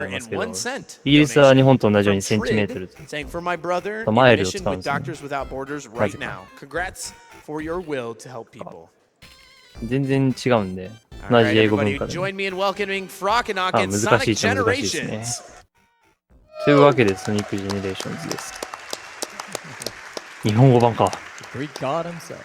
ますけど、イ and 1 cent ギリスは日本と同じようにセンチメートル saying for my brother マイ in ルを mission 使うん with ですね。 Doctors Without Borders right now. Congrats for your will to help people. 全然違うんで、同 Alright, じ英語文 everybody, 化で。 join me in welcoming Frokenok あ、 and 難しい Sonic っちゃ難しいですね。 Generations. というわけで、ソニックジェネレーションズです。日本語版か。Greek god himself.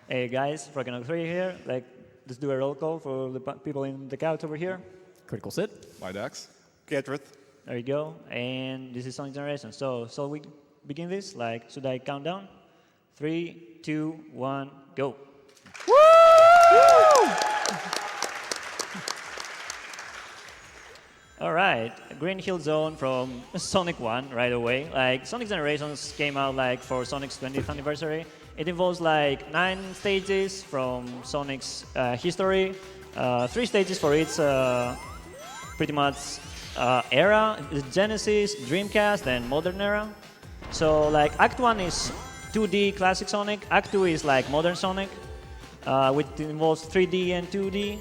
Hey guys, Frokenok 3 here. Let's do a roll call for the people in the couch over here. Critical sit. My Dax. Gedrith. There you go. And this is Sonic Generation. So we begin this? Should I count down? 3, 2, 1, go. All right, Green Hill Zone from Sonic 1 right away. Sonic Generations came out for Sonic's 20th anniversary. It involves 9 stages from Sonic's history, 3 stages for its pretty much era, Genesis, Dreamcast, and modern era. So Act 1 is 2D classic Sonic, Act 2 is modern Sonic, which involves 3D and 2D.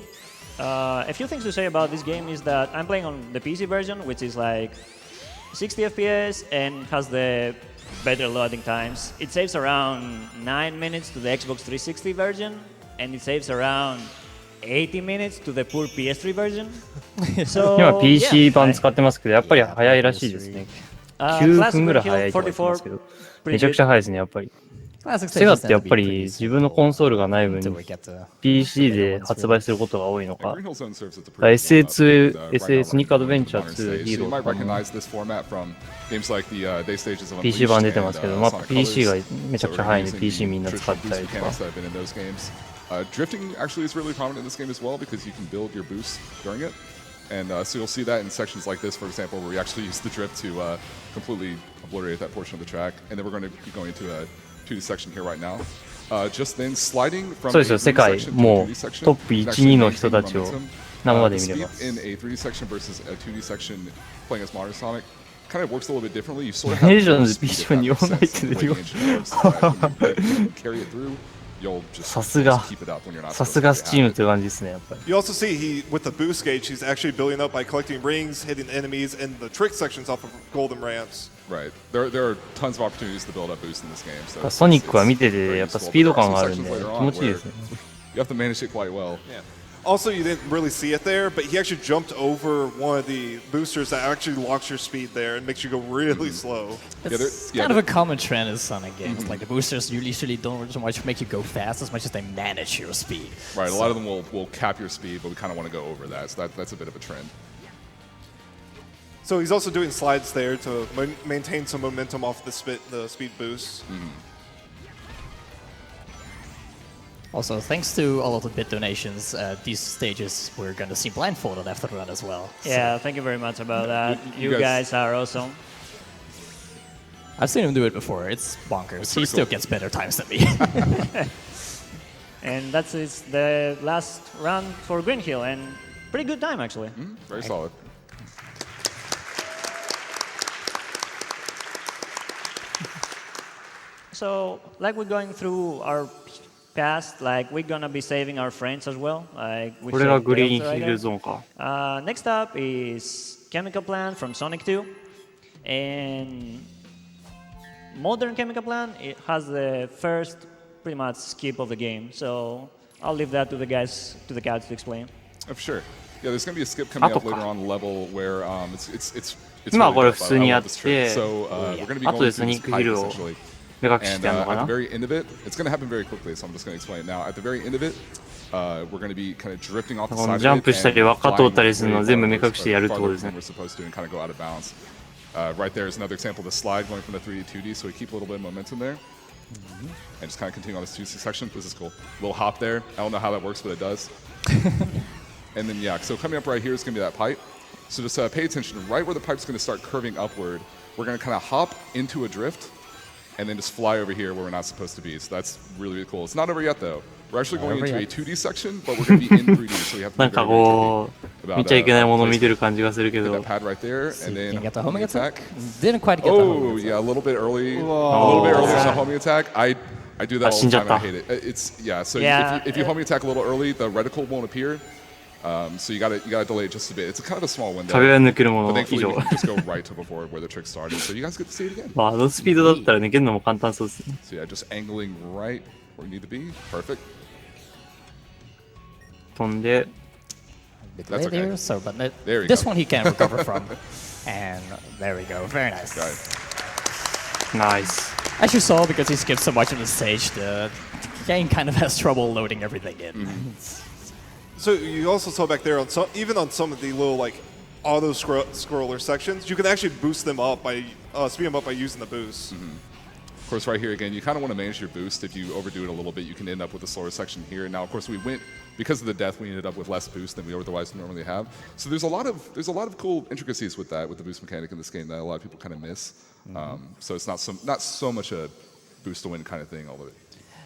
A few things to say about this game is that I'm playing on the PC version, which is 60 FPS and has the better loading times. It saves around 9 minutes to the Xbox 360 version, and it saves around 80 minutes to the poor PS3 version. So, 今 PC 版使ってますけど、やっぱり早いらしいですね。9分ぐらい早いと言ってますけど、めちゃくちゃ早いですね、やっぱり。セガってやっぱり自分のコンソールがない分に PC で発売することが多いのか、SA2、SA ソニックアドベンチャー2、ヒーローとかも PC 版出てますけど、PC がめちゃくちゃ早いんで PC みんな使ったりとか。Drifting actually is really prominent in this game as well because you can build your boost during it. And so you'll see that in sections like this, for example, where we actually use the drift to completely obliterate that portion of the track. And then we're going to be going into a 2D section here right now. Just then sliding from そうですよ、世界もうトップ1、2の人たちを生で見れます。In a 3D section versus a 2D section playing as modern Sonic kind of works a little bit differently. You sort of have to carry it through. さすがスチームという感じですね、やっぱり。 You also see with the boost gauge, he's actually building up by collecting rings, hitting enemies, and the trick sections off of golden ramps. Right. There are tons of opportunities to build up boost in this game. So ソニックは見ててやっぱスピード感があるんで気持ちいいですね。You have to manage it quite well. Yeah. Also, you didn't really see it there, but he actually jumped over one of the boosters that actually locks your speed there and makes you go really slow. It's kind of a common trend in Sonic games. The boosters usually don't so much make you go fast as much as they manage your speed. Right. A lot of them will cap your speed, but we kind of want to go over that. So that's a bit of a trend. So he's also doing slides there to maintain some momentum off the speed boost. Also, thanks to all of the bit donations, these stages we're going to see blindfolded after the run as well. Yeah, thank you very much about that. You guys are awesome. I've seen him do it before. It's bonkers. He still gets better times than me. And that's the last run for Green Hill, and pretty good time actually. Very solid. So, we're going through our past, we're gonna be saving our friends as well. これがグリーンヒルゾーンか。Next up is Chemical Plant from Sonic 2, and modern Chemical Plant it has the first pretty much skip of the game. So I'll leave that to the guys to the couch to explain. For sure. Yeah, there's going to be a skip coming up later on the level where it's 今はこれ普通にやって、 So we're going to be 後 going で through ソニ this ック pipe ヒルを essentially. 目隠しし And てやるのか at な the very end of it, it's going to happen very quickly, so I'm just going to explain it now. At the very end of it, we're going to be kind of drifting off the こ side の of ジャンプ it したり輪っか通ったりするのを全部目 and 隠してやるってことですね。 we're supposed to and kind of go out of bounds. Right there is another example of the slide going from the 3D to 2D, so we keep a little bit of momentum there. And just kind of continue on this 2C section. This is cool. Little hop there. I don't know how that works, but it does. And then, yeah, so coming up right here is going to be that pipe. So just pay attention. Right where the pipe's going to start curving upward, we're going to kind of hop into a drift and then just fly over here where we're not supposed to be. So that's really, really cool. It's not over yet, though. We're actually going into a 2D section, but we're going to be in 3D, so we have to なん be か very, very こ tricky う見ちゃいけないものを見てる感じがするけ Hit ど that pad right there, and then Can you get the homing attack. Didn't quite get the Oh, homing yeah, a little bit early. Whoa. A little bit early on the homing attack. I do that all the time. I 死んじゃった。 hate it. It's yeah. So Yeah, if you homing attack a little early, the reticle won't appear. So you gotta delay it just a bit. It's kind of a small window. 壁は抜けるも But の以 thankfully 上 we can just go right to before where the trick started. So you guys get to see it again. まあ、あのスピードだったら抜けるのも簡単そうですね。 So yeah, just angling right where you need to be. Perfect. 飛んで、 Bit That's late okay. there, so but There we this go. one he can recover from. And there we go. Very nice. Got it. ナイス。 As you saw, because he skipped so much on the stage, the game kind of has trouble loading everything in. So you also saw back there on some, even on some of the little like auto scroller sections, you can actually boost them up by speed them up by using the boost. Of course, right here again, you kind of want to manage your boost. If you overdo it a little bit, you can end up with a slower section here. Now, of course, because of the death, we ended up with less boost than we otherwise normally have. So there's a lot of cool intricacies with the boost mechanic in this game that a lot of people kind of miss. So it's not so much a boost to win kind of thing, although it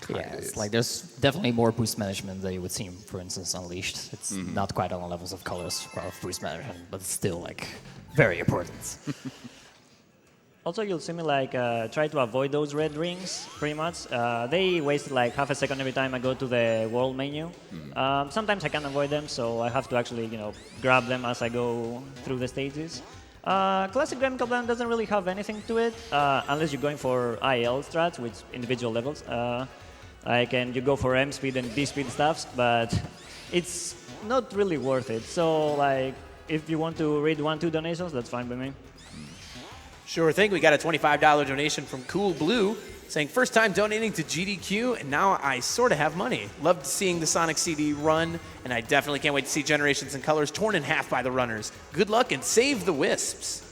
kind Yeah, of it's is. like there's definitely more boost management than you would see, for instance, Unleashed. It's not quite on the levels of colors of boost management, but it's still like very important. Also, you'll see me like try to avoid those red rings, pretty much. They waste like half a second every time I go to the world menu. Sometimes I can't avoid them, so I have to actually, grab them as I go through the stages. Classic Gremlin Plan doesn't really have anything to it, unless you're going for IL strats, with individual levels. And you go for M speed and D speed stuffs, but it's not really worth it. So, like, if you want to read 1-2 donations, that's fine by me. Sure thing. We got a $25 donation from Cool Blue saying, first time donating to GDQ, and now I sort of have money. Loved seeing the Sonic CD run, and I definitely can't wait to see Generations and Colors torn in half by the runners. Good luck and save the Wisps.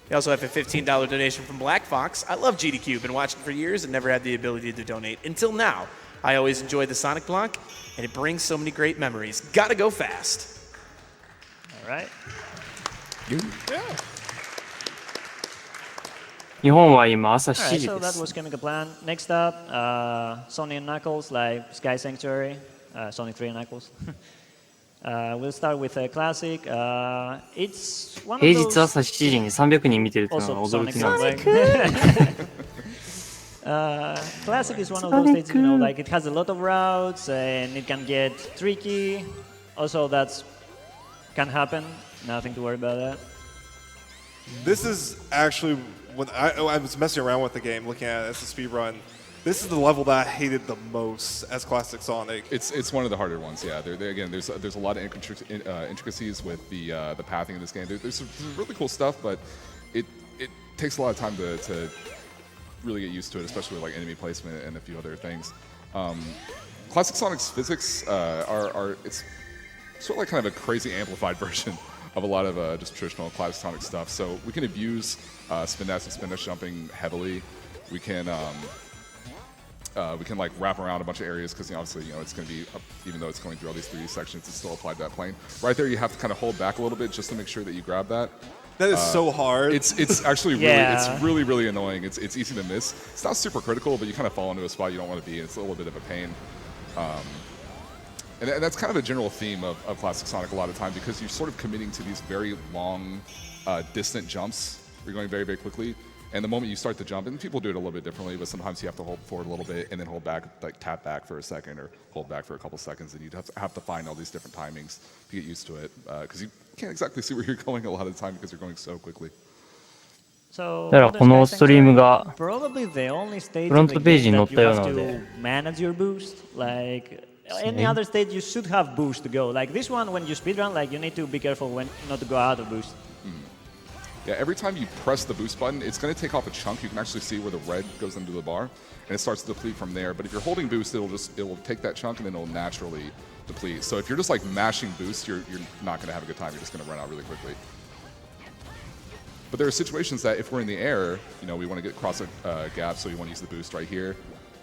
We also have a $15 donation from Black Fox. I love GDQ. Been watching for years and never had the ability to donate until now. I always enjoy the Sonic block, and it brings so many great memories. Gotta go fast. All right. Yeah. 日本は今朝 All 7 right, 時 so で that す。 was Chemical Plan. Next up, Sonic and Knuckles, like Sky Sanctuary, Sonic 3 and Knuckles. We'll start with a classic. It's one of 平日 those 朝7時に300人見てるっていうの also は驚 Sonic きなんです。 like classic is one of those stages, like it has a lot of routes and it can get tricky. Also, that's can happen. Nothing to worry about that. This is actually when I was messing around with the game, looking at it as a speed run. This is the level that I hated the most as classic Sonic. It's one of the harder ones. Yeah, again, there's a lot of intricacies with the pathing in this game. There's some really cool stuff, but it takes a lot of time to really get used to it, especially with like enemy placement and a few other things. Classic Sonic's physics are it's sort of like kind of a crazy amplified version of a lot of just traditional classic Sonic stuff. So we can abuse spin dash and spin dash jumping heavily. We can like wrap around a bunch of areas because obviously it's going to be even though it's going through all these 3D sections, it's still applied to that plane. Right there, you have to kind of hold back a little bit just to make sure that you grab that. That is so hard. It's actually Yeah. really annoying. It's easy to miss. It's not super critical, but you kind of fall into a spot you don't want to be. It's a little bit of a pain. And that's kind of a general theme of classic Sonic a lot of time because you're sort of committing to these very long, distant jumps. You're going very quickly. And the moment you start to jump, and people do it a little bit differently, but sometimes you have to hold forward a little bit and then hold back, like tap back for a second or hold back for a couple seconds, and you'd have to find all these different timings to get used to it because you can't exactly see where you're going a lot of the time because you're going so quickly. So だからこのストリームが probably the only stage フロン in ト the ページ game に載 that っ you たよう have なので to manage your boost. Like any other stage, you should have boost to go. Like this one, when you speedrun, like you need to be careful when not to go out of boost. Yeah, every time you press the boost button, it's going to take off a chunk. You can actually see where the red goes into the bar, and it starts to deplete from there. But if you're holding boost, it'll take that chunk and then it'll naturally deplete. So if you're just like mashing boost, you're not going to have a good time. You're just going to run out really quickly. But there are situations that if we're in the air, we want to get across a gap, so we want to use the boost right here.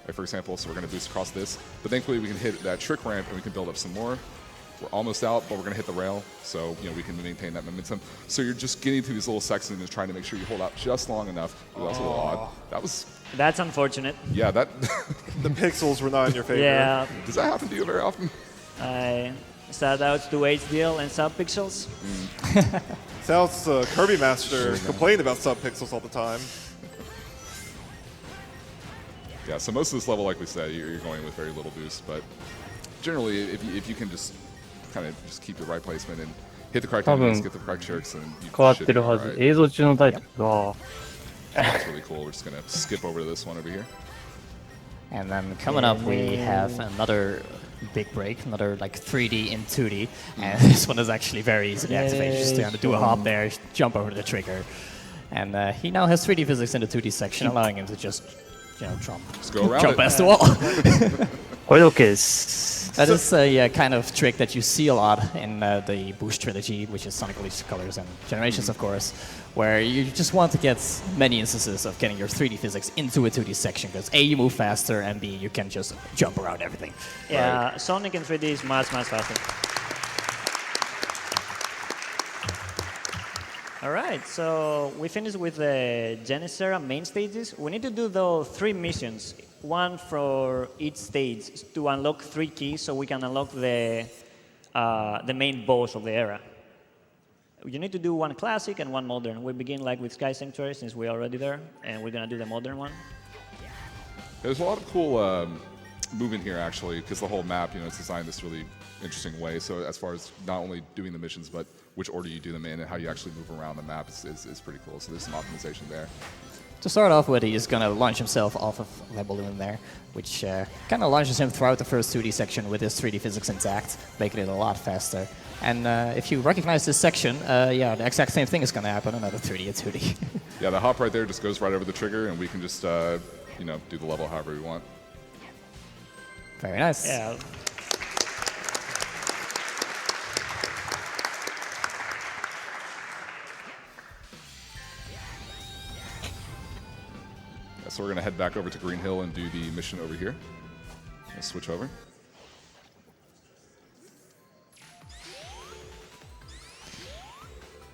Like for example, so we're going to boost across this. But thankfully, we can hit that trick ramp and we can build up some more. We're almost out, but we're going to hit the rail, so we can maintain that momentum. So you're just getting to these little sections and trying to make sure you hold out just long enough. Ooh, that was a little odd. That's unfortunate. Yeah, that. The pixels were not in your favor. Yeah, Does that happen to you very often? I shout out to HDL and Subpixels. South's Kirby Master complained about sub-pixels all the time. Yeah, so most of this level, like we said, you're going with very little boost, but generally, if you can just kind of just keep the right placement and hit the correct enemies, get the correct jerks, and you 変わっ should て be るはず。 alright. 映像中のタイトルが、 That's really cool. We're just gonna skip over to this one over here. And then coming up, we have another big break, another like 3D in 2D, and this one is actually very easy to activate. Just to do a hop there, jump over the trigger, and he now has 3D physics in the 2D section, allowing him to just, jump, Just go around jump it. past the wall. これで OK です。 That is a kind of trick that you see a lot in the Boost trilogy, which is Sonic Unleashed Colors and Generations, of course, where you just want to get many instances of getting your 3D physics into a 2D section, because A, you move faster, and B, you can just jump around everything. Yeah, Sonic in 3D is much faster. Alright, so we finished with the Genesera main stages. We need to do those 3 missions, one for each stage, to unlock 3 keys so we can unlock the main boss of the era. You need to do 1 classic and 1 modern. We begin like with Sky Sanctuary since we're already there, and we're gonna do the modern one. There's a lot of cool movement here, actually, because the whole map, it's designed this really interesting way. So as far as not only doing the missions, but which order you do them in and how you actually move around the map is pretty cool. So there's some optimization there. To start off with, he's going to launch himself off of that balloon there, which kind of launches him throughout the first 2D section with his 3D physics intact, making it a lot faster. And if you recognize this section, yeah, the exact same thing is going to happen, another 3D and 2D. Yeah, the hop right there just goes right over the trigger, and we can just, do the level however we want. Very nice. Yeah. So we're going to head back over to Green Hill and do the mission over here. Let's switch over.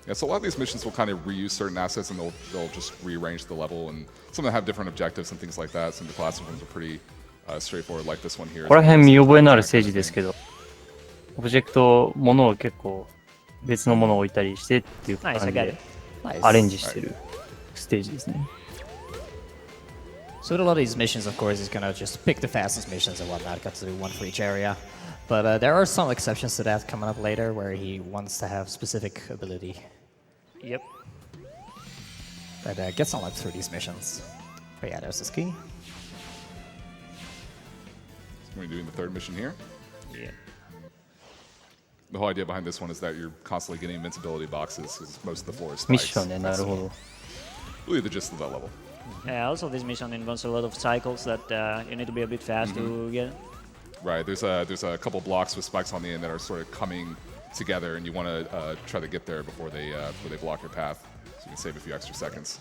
Yeah, so a lot of these missions will kind of reuse certain assets, and they'll just rearrange the level, and some of them have different objectives and things like that. Some of the classic ones are pretty straightforward, like this one here. ここら辺見覚えのあるステージですけど、オブジェクト、ものを結構別のものを置いたりしてっていう感じでアレンジしてるステージですね。So with a lot of these missions, of course, he's gonna just pick the fastest missions and whatnot, got to do 1 for each area. But there are some exceptions to that coming up later, where he wants to have specific ability. Yep. That gets unlocked through these missions. But yeah, there's this key. We're doing the 3rd mission here. Yeah. The whole idea behind this one is that you're constantly getting invincibility boxes, because most of the floor is ミッ spikes. ションね、なるほど。 Really the gist of that level. Yeah, also this mission involves a lot of cycles that you need to be a bit fast to get. Right, there's a couple blocks with spikes on the end that are sort of coming together, and you want to try to get there before they block your path, so you can save a few extra seconds.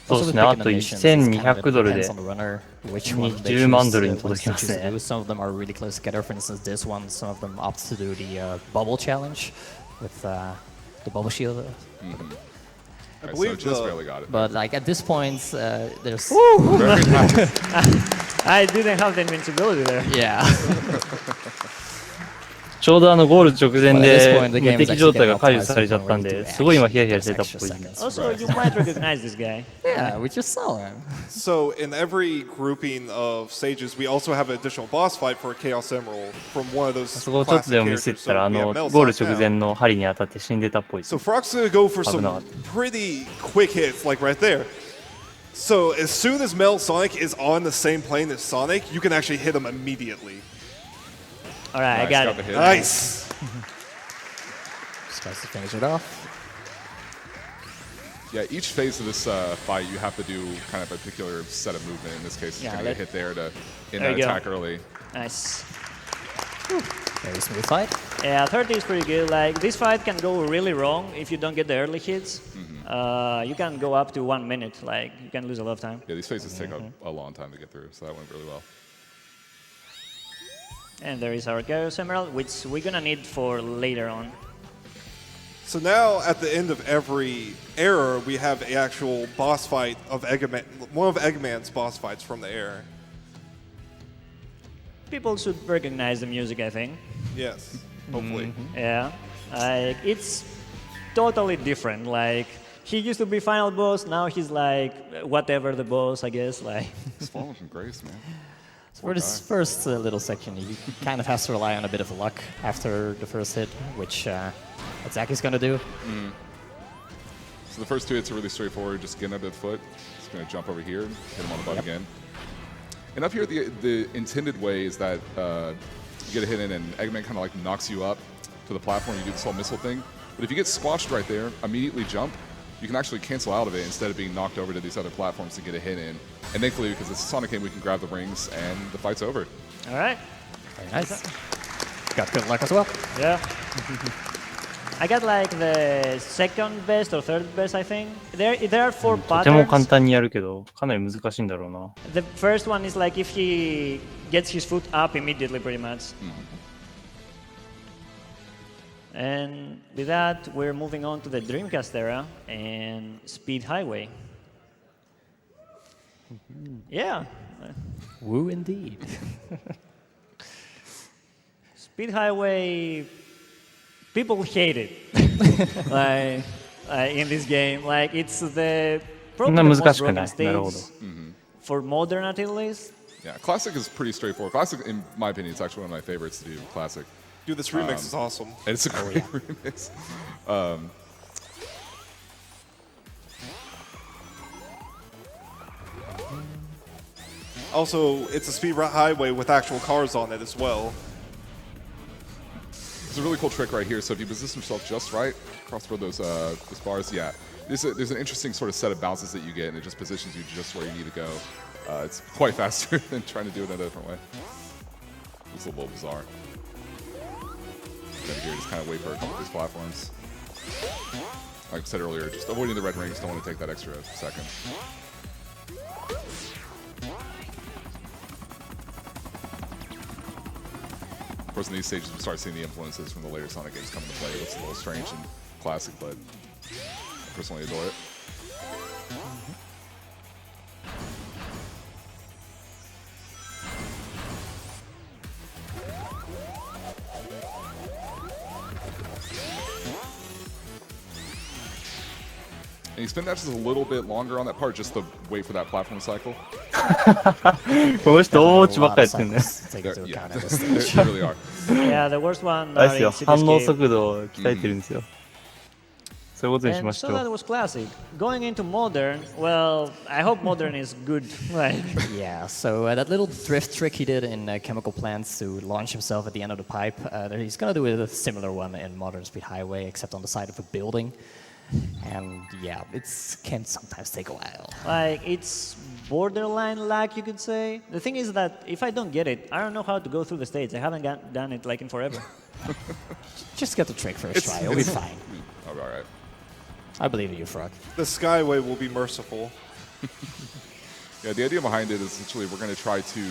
そうですね、あと1200ドルで20万ドルに届きますね。 Some of them are really close together. For instance, this one, some of them opt to do the bubble challenge with the bubble shield. I believe so just barely got it. But like at this point, there's. Very nice. I didn't have the invincibility there. Yeah. ちょうどゴール直前で無敵状態が解除されちゃったんで、すごい今ヒヤヒヤしてたっぽい。 Also, you might recognize this guy. Yeah, we just saw him. So in every grouping of stages, we also have an additional boss fight for a Chaos Emerald from one of those そこをちょっと classic でも見せ characters. たら、 So we have Metal ゴール Sonic 直 now. 前の針に当たって死んでたっぽいです。 So Frog's gonna go for some not. pretty quick hits, like right there. So as soon as Metal Sonic is on the same plane as Sonic, you can actually hit him immediately. Alright, I Nice, got got the it. hit. Nice. Just tries to finish it off. Yeah, each phase of this fight, you have to do kind of a particular set of movement. In this case, you're Yeah, going to get a hit there to end there that you go. attack early. Nice. Very smooth fight. Yeah, 30 is pretty good. Like, this fight can go really wrong if you don't get the early hits. You can go up to 1 minute. Like, you can lose a lot of time. Yeah, these phases take a long time to get through, so that went really well. And there is our Chaos Emerald, which we're gonna need for later on. So now at the end of every era, we have an actual boss fight of Eggman, one of Eggman's boss fights from the era. People should recognize the music, I think. Yes, hopefully. Yeah, like it's totally different. Like he used to be final boss, now he's like whatever the boss, I guess. Like It's falling from grace, man. For this first little section, he kind of has to rely on a bit of luck after the first hit, which Zaki's going to do. So the first two hits are really straightforward. Just getting up at the foot. Just going to jump over here, hit him on the butt again. And up here, the intended way is that you get a hit in and Eggman kind of like knocks you up to the platform. You do this whole missile thing. But if you get squashed right there, immediately jump, you can actually cancel out of it instead of being knocked over to these other platforms to get a hit in. And thankfully, because it's a Sonic game, we can grab the rings and the fight's over. All right. Very nice. Got good luck as well. Yeah. I got like the second best or third best, I think. There are 4 とても簡 patterns. 単にやるけど、かなり難しいんだろうな。The first one is like if he gets his foot up immediately, pretty much. And with that, we're moving on to the Dreamcast era and Speed Highway. Yeah. Woo indeed. Speed Highway, people hate it. like in this game, like it's the probably the most broken stage for modern at least. Yeah, Classic is pretty straightforward. Classic, in my opinion, is actually one of my favorites to do. Classic. Dude, this remix is awesome. And it's a great remix. Also, it's a speed highway with actual cars on it as well. It's a really cool trick right here. So if you position yourself just right, cross through those bars, yeah. There's an interesting sort of set of bounces that you get, and it just positions you just where you need to go. It's quite faster than trying to do it in a different way. It's a little bizarre. Here, just kind of wait for a couple of these platforms. Like I said earlier, just avoiding the red rings, don't want to take that extra second. Of course, in these stages, we start seeing the influences from the later Sonic games come into play. It's a little strange and classic, but I personally adore it. And you spend that just a little bit longer on that part just to wait for that platform cycle. この人、大落ちばっかりやってんね。 Take into Yeah, account at this stage. they really are. Yeah, the worst one あれですよ、 in City 反応 Escape. 速度を鍛えてるんですよ。そういうことにしま And し so ょ that う。 was classic. Going into modern, well, I hope modern is good. Like, Yeah, so that little drift trick he did in Chemical Plants to launch himself at the end of the pipe, he's going to do a similar one in Modern Speed Highway, except on the side of a building. And yeah, it can sometimes take a while. like it's borderline lag, you could say. The thing is that if I don't get it, I don't know how to go through the stage. I haven't done it like in forever. Just get the trick first try, you'll be fine. I'll be all right. I believe in you, Frog. The Skyway will be merciful. Yeah, the idea behind it is essentially we're going to try to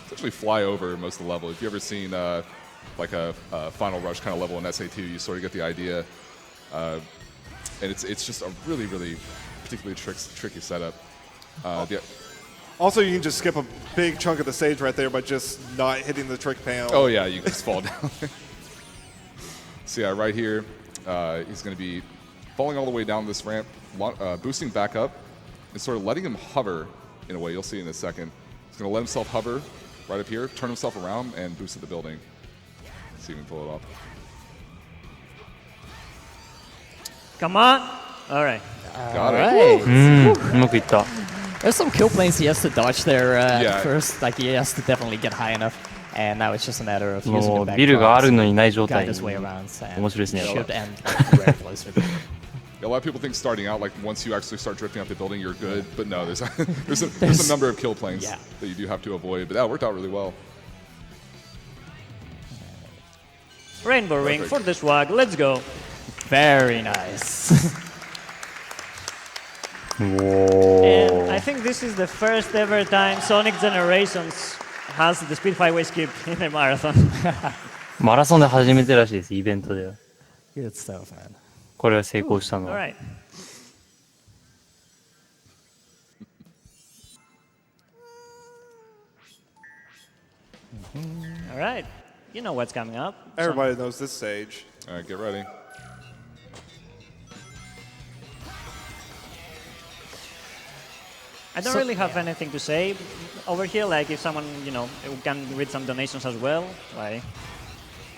essentially fly over most of the level. If you've ever seen like a Final Rush kind of level in SA2, you sort of get the idea. And it's just a really, really particularly tricky setup. Also, you can just skip a big chunk of the stage right there by just not hitting the trick panel. Oh yeah, you can just fall down. So yeah, right here, he's going to be falling all the way down this ramp, boosting back up, and sort of letting him hover in a way. You'll see in a second. He's going to let himself hover right up here, turn himself around, and boost at the building. See if we can pull it off. Come on. All right. Got it. Right. うまくいった。 There's some kill planes he has to dodge there Yeah. at first. Like he has to definitely get high enough. And now it's just a matter of using も the うビルがあるのにない状 guide 態 his way に around. And 面白いですね。 should end very close. A lot of people think starting out, like once you actually start drifting up the building, you're good. But no, there's a number of kill planes Yeah. that you do have to avoid. But that worked out really well. Rainbow Ring for the swag. Let's go. Very nice. お And I ー think this is the first ever time Sonic Generations has the Speed Highway skip in a marathon. マラソンで初めてらしいです、イベントでは。 Good stuff, man. これは成功したの All は。 right. All right. You know what's coming up. Everybody knows this stage. All right, get ready. I don't really have anything to say over here. Like if someone, can read some donations as well. Like.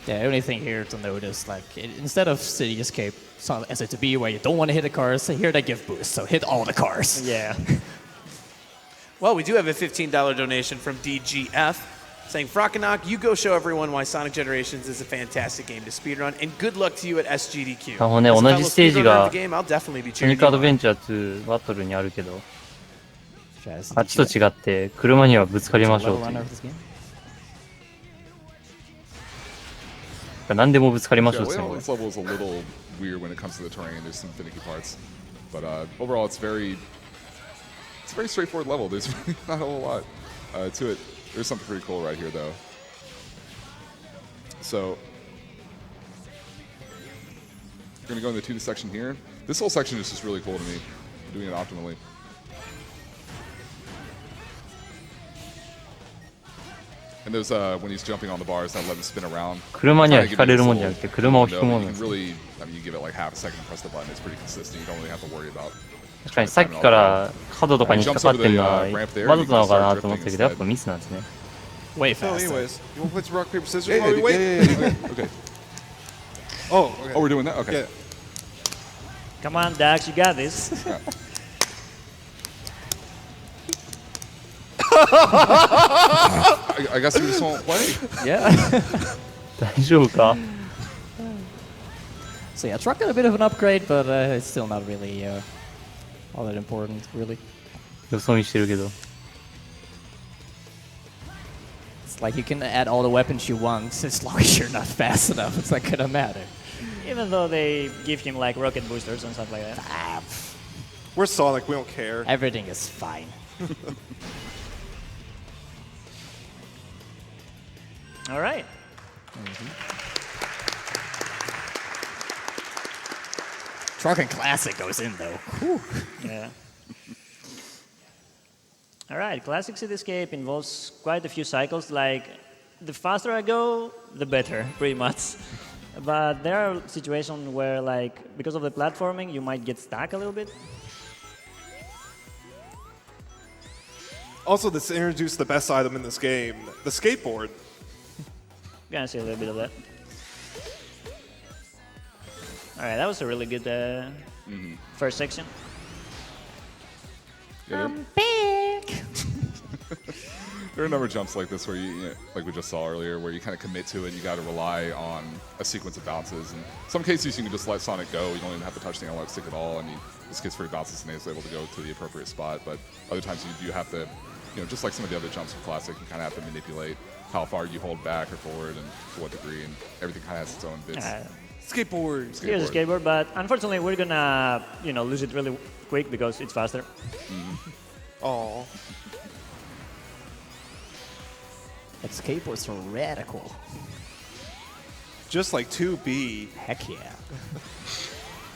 Yeah, the only thing here to note is like instead of City Escape SATB where you don't want to hit the cars, here they give boost, so hit all the cars. Yeah. Well, we do have a $15 donation from DGF saying, Frokenok, you go show everyone why Sonic Generations is a fantastic game to speedrun, and good luck to you at SGDQ. あのね、 As a 同 fellow じステージ speedrunner が of the game, I'll definitely be ソニッ cheering クア you ドベ on. ンチャー2バトルにあるけど、あっちと違って車にはぶつかりましょうという。何でもぶつかりましょう Yeah, ですね。 this level is a little weird when it comes to the terrain. There's some finicky parts, but overall, it's a very straightforward level. There's really not a whole lot to it. There's something pretty cool right here, though. So we're gonna go in the 2D section here. This whole section is just really cool to me. I'm doing it optimally. And those when he's jumping on the bars, that let him spin around. 車には引かれるもんじゃなくて、車を引くもの You です。 can really, you give it like half a second to press the button. It's pretty consistent. You don't really have to worry about. 確かにさっきから角とかに引っかかってるのはわざとなのかなと思ったけど、やっぱミスなんですね。Way So, faster. anyways, you want to play some rock paper scissors Yeah, while we wait? yeah. Okay. Oh, okay. Oh, we're doing that. Okay. Yeah. Come on, Dax, you got this. I guess we just won't play. Yeah. 大丈夫か？ So yeah, truck got a bit of an upgrade, but it's still not really all that important, really. よそ見してるけど。 It's like you can add all the weapons you want, as long as you're not fast enough. It's not gonna matter. Even though they give him like rocket boosters and stuff like that. Ah, We're Sonic, we don't care. everything is fine. All right. Trucking Classic goes in though. Whew. Yeah. All right. Classic Cityscape involves quite a few cycles. Like, the faster I go, the better, pretty much. But there are situations where, like, because of the platforming, you might get stuck a little bit. Also, this introduced the best item in this game, the skateboard. Gonna see a little bit of that. All right, that was a really good first section. Yeah, Big. there are a number of jumps like this where like we just saw earlier, where you kind of commit to it. You got to rely on a sequence of bounces. In some cases, you can just let Sonic go. You don't even have to touch the analog stick at all, and he just gets free bounces and is able to go to the appropriate spot. But other times, you do have to, just like some of the other jumps in Classic, you kind of have to manipulate how far you hold back or forward and to what degree, and everything kind of has its own bits. Skateboard. Here's a skateboard, but unfortunately, we're gonna lose it really quick because it's faster. Oh. That skateboard's so radical. Just like 2B. Heck yeah.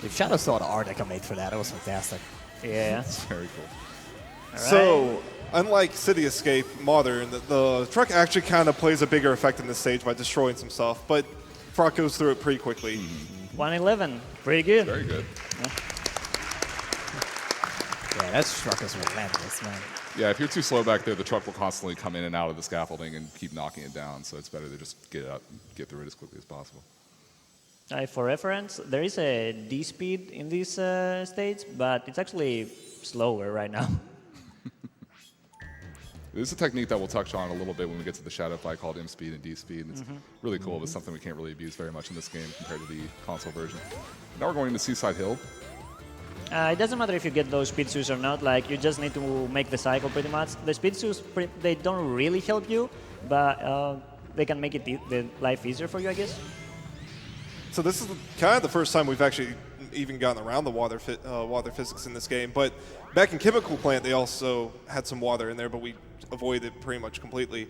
If Shadow saw the art that got made for that, it was fantastic. Yeah. It's very cool. All right. So, unlike City Escape Modern, the truck actually kind of plays a bigger effect in this stage by destroying some stuff, but Frock goes through it pretty quickly. 111, pretty good. Very good. Yeah, that truck is relentless, man. Yeah, if you're too slow back there, the truck will constantly come in and out of the scaffolding and keep knocking it down. So it's better to just get up, get through it as quickly as possible. For reference, there is a D speed in this stage, but it's actually slower right now. This is a technique that we'll touch on a little bit when we get to the shadow fight called M speed and D speed. And it's really cool, but something we can't really abuse very much in this game compared to the console version. Now we're going to Seaside Hill. It doesn't matter if you get those speed shoes or not. Like, you just need to make the cycle pretty much. The speed shoes, they don't really help you, but they can make the life easier for you, I guess. So this is kind of the first time we've actually even gotten around the water physics in this game. But back in Chemical Plant, they also had some water in there, but we avoided it pretty much completely.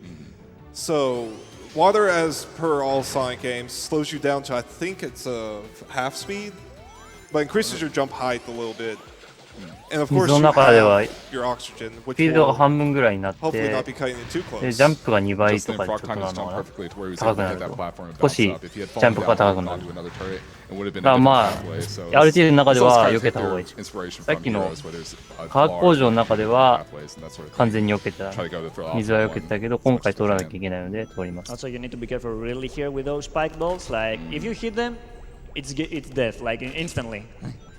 So water, as per all Sonic games, slows you down to, I think it's a half speed, but increases your jump height a little bit. And of course, 水の you 中では have your oxygen, ス which ピードが will 半分ぐらいになっ hopefully not て、 be cutting it too で close. ジャンプが2倍 Just と then かちょっと Frokenok な just の jumped かな。 perfectly to where he was 高 able く to な hit る that と platform and 少 bounce し up. If he had ジャン fallen プ down, が it 高 would く have な gone る。 to another turret and would have been だ a から different まあ、 pathway. So ある程度の中で those は kind 避 of けた方がいい their です。 inspiration さっ from きの heroes where there's a 化学 large 工場の中では pathways and that sort of 完 thing. 全に避けた、 Try to go for the 水は optimal 避け one たけど、 as 今 much 回 as 通 we らなきゃ can. いけないので通ります。 Also, you need to be careful really here with those spike balls. Like, if you hit them, it's death, like instantly,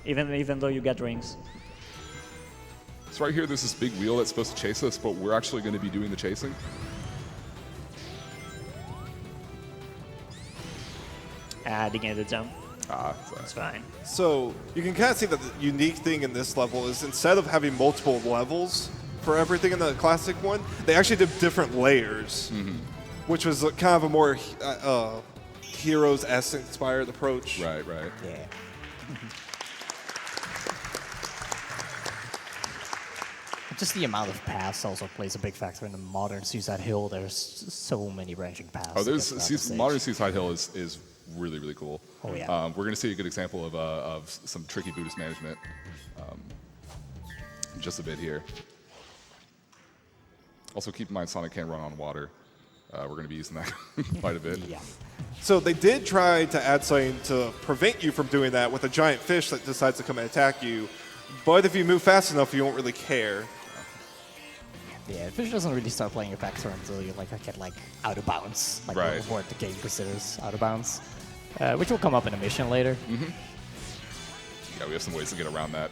even though you get rings. So right here, there's this big wheel that's supposed to chase us, but we're actually going to be doing the chasing. Didn't get the jump. It's fine. So you can kind of see that the unique thing in this level is instead of having multiple levels for everything in the classic one, they actually did different layers, which was kind of a more Heroes-esque inspired approach. Right, right. Yeah. Just the amount of paths also plays a big factor in the modern Seaside Hill. There's so many branching paths. Oh, to there's get throughout the stage. modern Seaside Hill is really, really cool. Oh, yeah. We're going to see a good example of some tricky Buddhist management in just a bit here. Also, keep in mind Sonic can't run on water. We're going to be using that quite a bit. Yeah. So they did try to add something to prevent you from doing that with a giant fish that decides to come and attack you. But if you move fast enough, you won't really care. Yeah, fish doesn't really start playing a factor until you get out of bounds, like Right. what the game considers out of bounds, which will come up in a mission later. Yeah, we have some ways to get around that.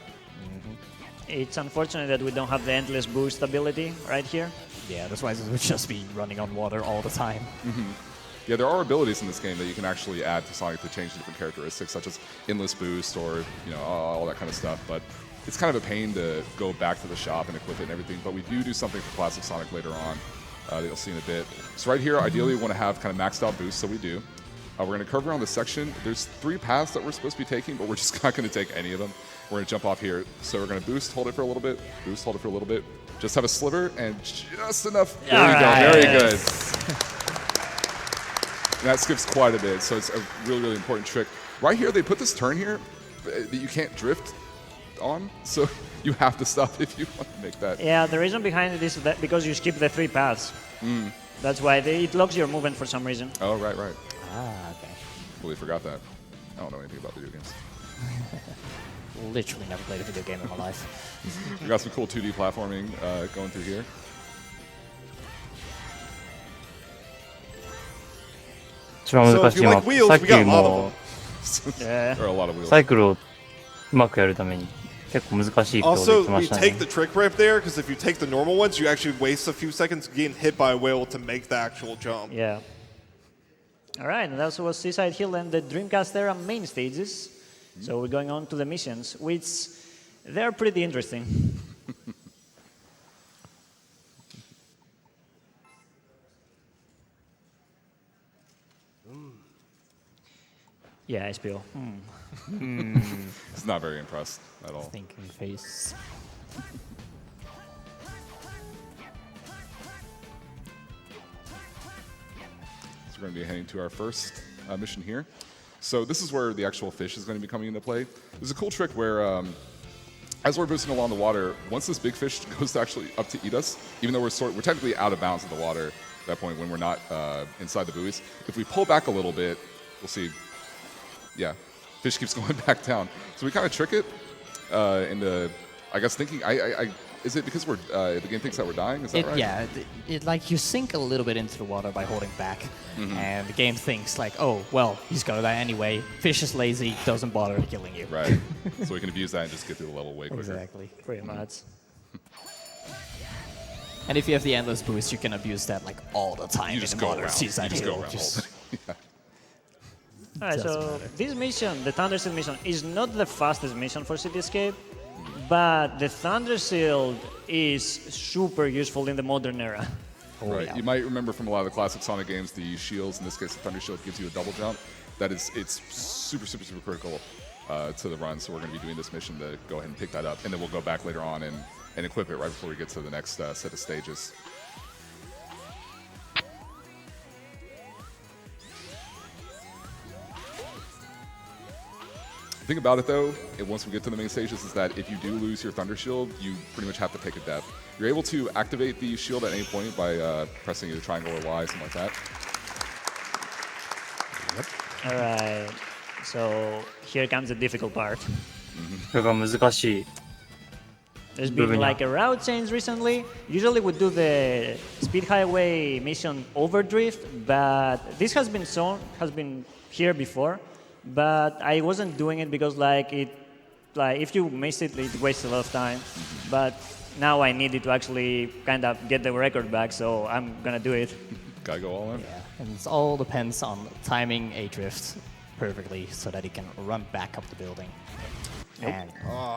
It's unfortunate that we don't have the endless boost ability right here. Yeah, that's why it would just be running on water all the time. Yeah, there are abilities in this game that you can actually add to Sonic to change the different characteristics, such as endless boost or all that kind of stuff. But it's kind of a pain to go back to the shop and equip it and everything. But we do something for Classic Sonic later on that you'll see in a bit. So right here, ideally, we want to have kind of maxed out boost, so we do. We're going to curve around this section. There's 3 paths that we're supposed to be taking, but we're just not going to take any of them. We're going to jump off here. So we're going to boost, hold it for a little bit, boost, hold it for a little bit. Just have a sliver and just enough. There we go. Very good. And that skips quite a bit, so it's a really, really important trick. Right here, they put this turn here that you can't drift on, so you have to stop if you want to make that. Yeah, the reason behind it is that because you skip the 3 paths. That's why it locks your movement for some reason. Oh, right, right. Ah, okay. Completely forgot that. I don't know anything about video games. Literally never played a video game in my life. We got some cool 2D platforming going through here. 一番難 So し if い you の like は wheels, さっ we き got a lot も of Yeah. There are a lot of wheels. サイクルをうまくやるために結構難しい them. ことを言っ Also, てま we した take ね the。trick ramp there because if you take the normal ones, you actually waste a few seconds getting hit by a whale to make the actual jump. Yeah. All right, and that was Seaside Hill and the Dreamcast era main stages. So we're going on to the missions, which they're pretty interesting. Yeah, SPO. It's not very impressed at all. Thinking face. So we're going to be heading to our first mission here. So this is where the actual fish is going to be coming into play. There's a cool trick where, as we're boosting along the water, once this big fish goes actually up to eat us, even though we're technically out of bounds of the water at that point when we're not inside the buoys, if we pull back a little bit, we'll see. Yeah, fish keeps going back down. So we kind of trick it into, I guess, thinking. Is it because the game thinks that we're dying? Is that right? Yeah, it like you sink a little bit into the water by holding back, and the game thinks like, oh well, he's gonna die anyway. Fish is lazy, doesn't bother killing you. Right. So we can abuse that and just get through the level way quicker. Exactly. Pretty much. And if you have the endless boost, you can abuse that like all the time. You just in go modern around. Seaside You just go Hill. around. Yeah. All right, Doesn't so matter. this mission, the Thunder Shield mission, is not the fastest mission for City Escape, but the Thunder Shield is super useful in the modern era. Right. yeah. You might remember from a lot of the classic Sonic games, the shields, in this case the Thunder Shield, gives you a double jump. It's super, super, super critical to the run, so we're going to be doing this mission to go ahead and pick that up, and then we'll go back later on and equip it right before we get to the next set of stages. thing about it, though, once we get to the main stages, is that if you do lose your Thunder Shield, you pretty much have to take a death. You're able to activate the shield at any point by pressing either triangle or Y, something like that. All right. So here comes the difficult part. それが難しい。 There's been like a route change recently. Usually we do the speed highway mission overdrift, but this has been here before. But I wasn't doing it because like if you miss it, it wastes a lot of time. But now I needed to actually kind of get the record back, so I'm gonna do it. Gotta go all in. Yeah, and it all depends on timing a drift perfectly so that he can run back up the building. And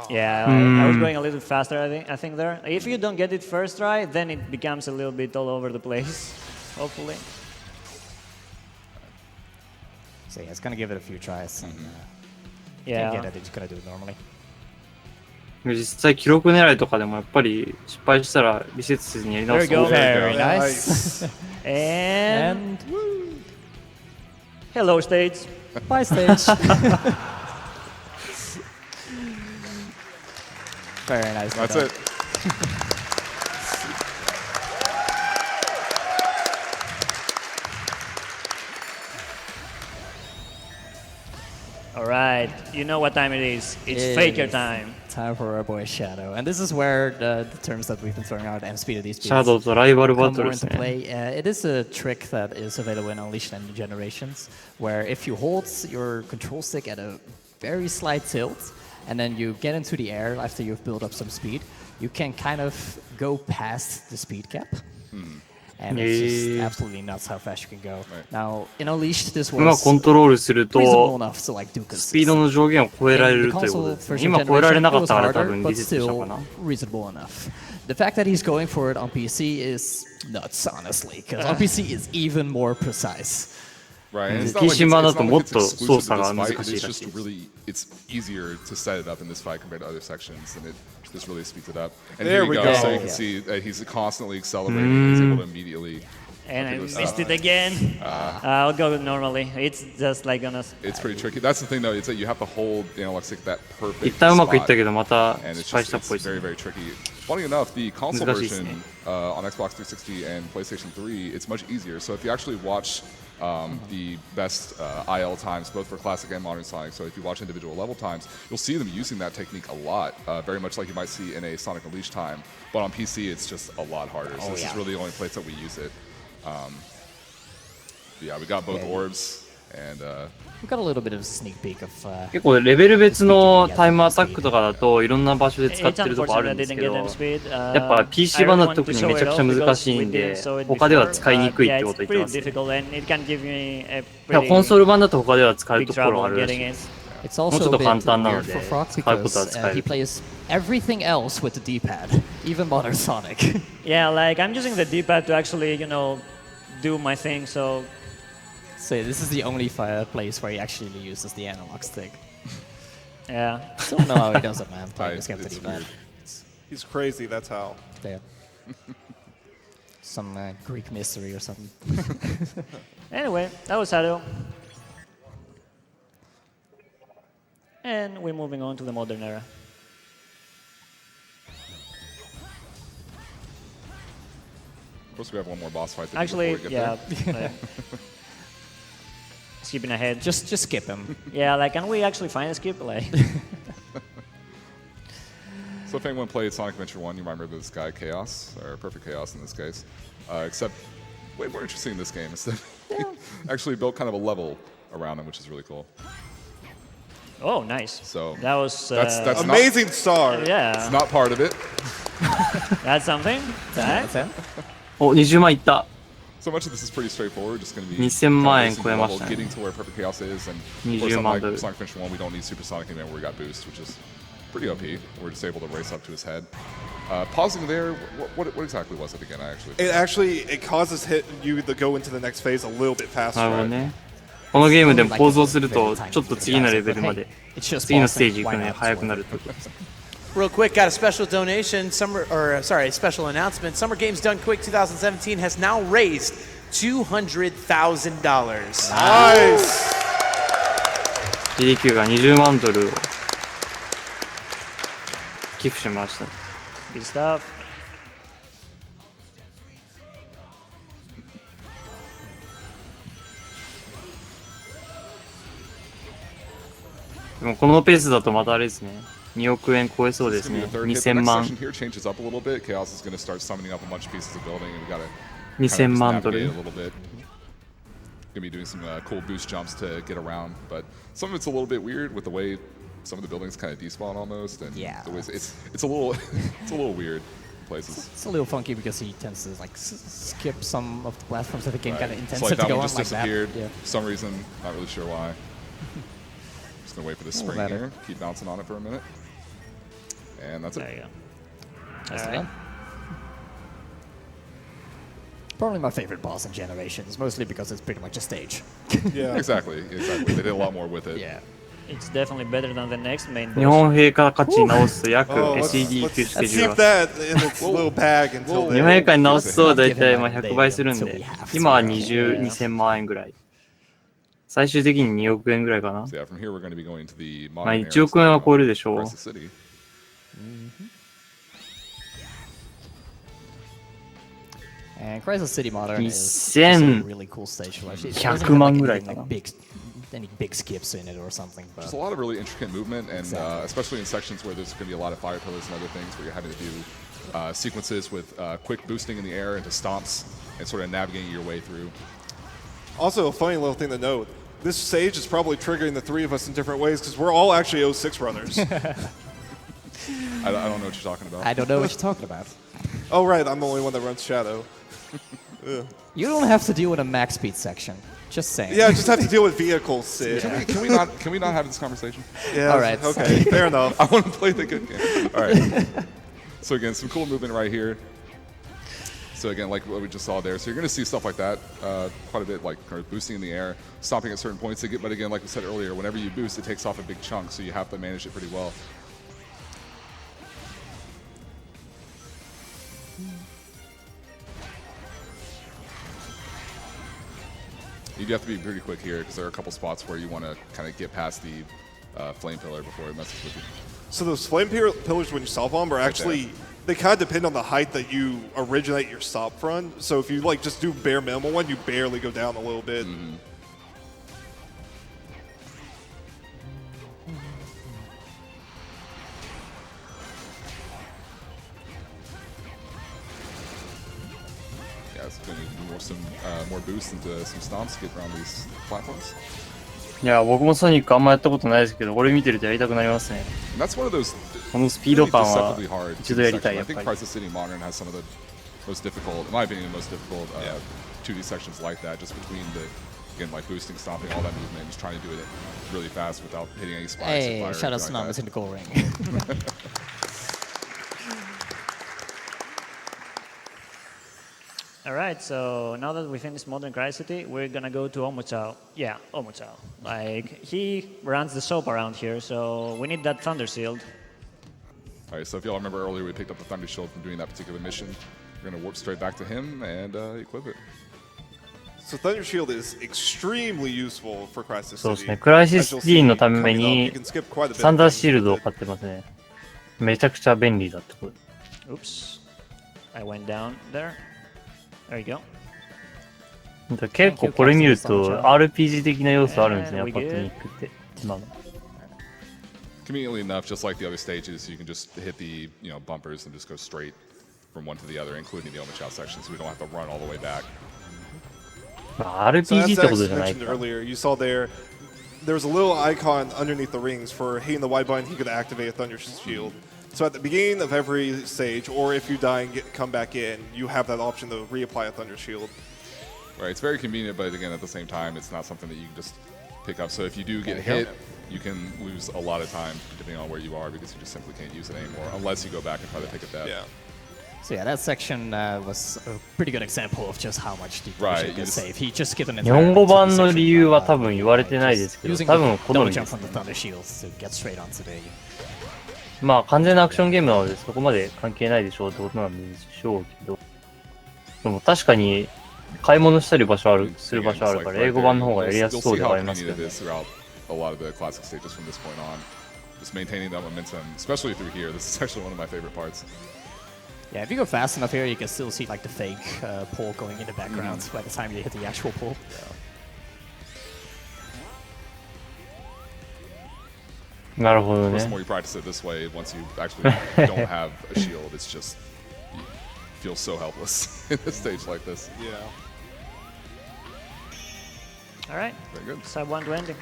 Yeah, I was going a little faster, I think there. If you don't get it first try, then it becomes a little bit all over the place, hopefully. so yeah, it's gonna give it a few tries. And, Yeah. can't get it, it's gonna do it normally. 実際記録狙いとかでもやっぱり失敗したらリセットせずにやり直 There す we go. 方が Very nice. And And hello, stage. bye stage. Very nice. That's it. All right, you know what time it is. It's faker time. Time for our boy Shadow. And this is where the terms that we've been throwing out, M speed of these シャドウ speeds, とライバルバ come トル more です into ね。 play. It is a trick that is available in Unleashed and New Generations, where if you hold your control stick at a very slight tilt, and then you get into the air after you've built up some speed, you can kind of go past the speed cap. And it's just absolutely nuts how fast you can go. Now, in Unleashed, this うまく was コントロールする reasonable と enough to like do スピードの上限を超えられるということですね。今超えられなかったから多分リセットしたのかな。 reasonable enough. The fact that he's going for it on PC is nuts, honestly, because on PC is even more precise. Right. And it's not キ like シマだ it's と not もっ like it's と exclusive 操 to 作 this が難 fight. しい It's らしい just です。 really, it's easier to set it up in this fight compared to other sections, and it just really speeds it up. And There here we you go. So you Yeah. can see that he's constantly accelerating, and he's able to immediately. And I Okay, missed it again. I'll go normally. It's just like gonna. It's pretty tricky. That's the thing, though. It's that you have to hold the analog stick that perfect 一旦うまくいっ spot. たけどまた And 失 it's 敗 just したっぽい it's です very, ね。 very tricky. Funny enough, the console 難しいですね。 version on Xbox 360 and PlayStation 3, it's much easier. So if you actually watch the best IL times, both for classic and modern Sonic, so if you watch individual level times, you'll see them using that technique a lot, very much like you might see in a Sonic Unleashed time. But on PC, it's just a lot harder. So this is really the only place that we use it. Yeah, we got both orbs, and We got a little bit of a sneak peek of. 結構レベル別のタイムアタックとかだといろんな場所で使ってるとこあるんですけど、やっぱ PC 版だと特にめちゃくちゃ難しいんで、他では使いにくいってこと言ってますね。コンソール版だと他では使えるところあるらしいです。 It's also a もうちょっと bit 簡単なの weird で for Frock 使うことは because 使え he る。 plays everything else with the D-pad, even modern Sonic. Yeah, like I'm using the D-pad to actually, do my thing. So So this is the only place where he actually uses the analog stick. yeah. Still don't know how he does it, man. Playing this game with the it's D-pad. weird. He's crazy, that's how. Yeah. Some Greek mystery or something. Anyway, that was Shadow. And we're moving on to the modern era. of course we have one more boss fight to do Actually, before we get yeah. there. Skipping ahead. Just skip him. Yeah, like, can we actually find a skip? Like, So if anyone played Sonic Adventure 1, you might remember this guy, Chaos, or Perfect Chaos in this case. Except way more interesting in this game is that he actually built kind of a level around him, which is really cool. oh, nice. So That was that's Amazing star. Not, yeah. it's not part of it. That's something. That? That's it. お、20万いった。 So much of this is pretty straightforward. Just going to be 2000万円 kind of 超えました level, ね。 getting to where Perfect Chaos is, and of 20 course, 万 unlike ドル。 Sonic Adventure 1, we don't need Super Sonic anymore where we got boost, which is pretty OP. We're just able to race up to his head. Pausing there, what exactly was it again? It causes you to go into the next phase a little bit な faster. るほどね。このゲームでもポーズをするとちょっと次のレベルまで、 It's just 次のステージ pausing. 行く Why のに not? 速くなるってことです。 Real quick, got a special donation. Special announcement. Summer Games Done Quick 2017 has now raised $200,000. Nice. GDQ が20万ドルを寄付しました。Good stuff. でもこのペースだとまたあれですね。2億円超えそうですね。2000万。2000万ドル。Gonna be doing some cool boost jumps to get around, but some of it's a little bit weird with the way some of the buildings kind of despawn almost, and Yeah, the way it's a little it's a little weird places. It's a little funky because he tends to like skip some of the platforms that the game kind of intends So like to that go one on just like that. disappeared. Yeah. For some reason, not really sure why. Just gonna wait for the spring matter. here. Keep bouncing on it for a minute, and that's There it. you go. That's Alright. done. Probably my favorite boss in Generations, mostly because it's pretty much a stage. Yeah. Exactly. They did a lot more with it. Yeah. It's definitely better than the next main 日 boss. 本幣価値に直すと約 Oh, SGDQ let's スケジュー keep ル that in its little bag until 日本円 then. 価に直すと大体まあ100倍するんで、今は2000万円ぐらい。最終的に2億円ぐらいかな。 So yeah, from here we're going to be going to the まあ modern 1億円は超えるでしょう。 Crisis City. And Crisis City Modern is just 2000 a really cool stage. It 100 doesn't have万 like ぐらい anything かな。 like any big skips in it or something. But There's a lot of really intricate movement, and Exactly. especially in sections where there's going to be a lot of fire pillars and other things where you're having to do sequences with quick boosting in the air into stomps and sort of navigating your way through. Also, a funny little thing to note. This stage is probably triggering the three of us in different ways because we're all actually 06 runners. I don't know what you're talking about. I don't know what you're talking about. Oh, right. I'm the only one that runs Shadow. You don't have to deal with a max speed section. Just saying. Yeah, I just have to deal with vehicles, Sid. Can we not have this conversation? Yeah. All right. Okay. Fair enough. I want to play the good game. All right. So again, some cool movement right here. So again, like what we just saw there. So you're going to see stuff like that quite a bit, like boosting in the air, stopping at certain points. But again, like we said earlier, whenever you boost, it takes off a big chunk, so you have to manage it pretty well. You do have to be pretty quick here because there are a couple spots where you want to kind of get past the flame pillar before it messes with you. So those flame pillars when you stop on are actually, they kind of depend on the height that you originate your stop from. So if you like just do bare minimal one, you barely go down a little bit. Yeah, it's going to need some more boosts into some stomps to get around these platforms. いや、僕もソニックあんまやったことないですけど、これ見てるとやりたくなりますね。 And that's one of those このスピード really 感は deceptively hard 一度やりたい、 sections. や I っぱ think り。 Crisis City Modern has some of the most difficult, in my opinion, the most difficult 2D sections like that, just between the, again, like boosting, stomping, all that movement, just trying to do it really fast without hitting any spikes. Hey, and fire shout or out anything Tsunami like in the goal ring. Alright, so now that we finished Modern Crisis City, we're gonna go to Omochao. Yeah, Omochao. Like, he runs the shop around here, so we need that Thunder Shield. All right, so if y'all remember earlier, we picked up the Thunder Shield from doing that particular mission. We're going to warp straight back to him and equip it. So Thunder Shield is extremely useful for Crisis そうです City. ね。クライシ As ス you'll シーン see のため coming up, に you can skip quite a bit サンダー of シールドを things with 買ってますね。めちゃくちゃ便利だってこと。 Oops. I went down there. There you go. だから結構これ見ると RPG 的な要素あるんですね、やっぱトニックって。今の。 Conveniently enough, just like the other stages, you can just hit the bumpers and just go straight from one to the other, including the Omochao section, so we don't have to run all the way back. まあ So RPG って as こと X じゃない mentioned か。 earlier, you saw there was a little icon underneath the rings for hitting the Y button, he could activate a Thunder Shield. So at the beginning of every stage, or if you die and come back in, you have that option to reapply a Thunder Shield. Right, it's very convenient, but again, at the same time, it's not something that you can just pick up. So if you do get hit, you can lose a lot of time depending on where you are because you just simply can't use it anymore unless you go back and try to pick it back. Yeah. So yeah, that section was a pretty good example of just how much DPS Right, you you can just- save. He just skipped an 日 entire 本語版の section, 理由は多分言われてないですけど、 using 多分 the 好 double みで jump す from the Thunder Shields to get straight onto the まあ完全なアクションゲームなのでそこまで関係ないでしょうってことなんでしょうけど。でも確かに買い物したりする場所あるから、英語版の方がやりやすそうではありますけどね。 throughout a lot of the classic stages from this point on. Just maintaining that momentum, especially through here. This is actually one of my favorite parts. Yeah, if you go fast enough here, you can still see like the fake pull going in the background by the time you hit the actual pull. The more you practice it this way, once you actually don't have a shield, it's just you feel so helpless in a stage like this. Yeah. All right. Very good. Sub 120,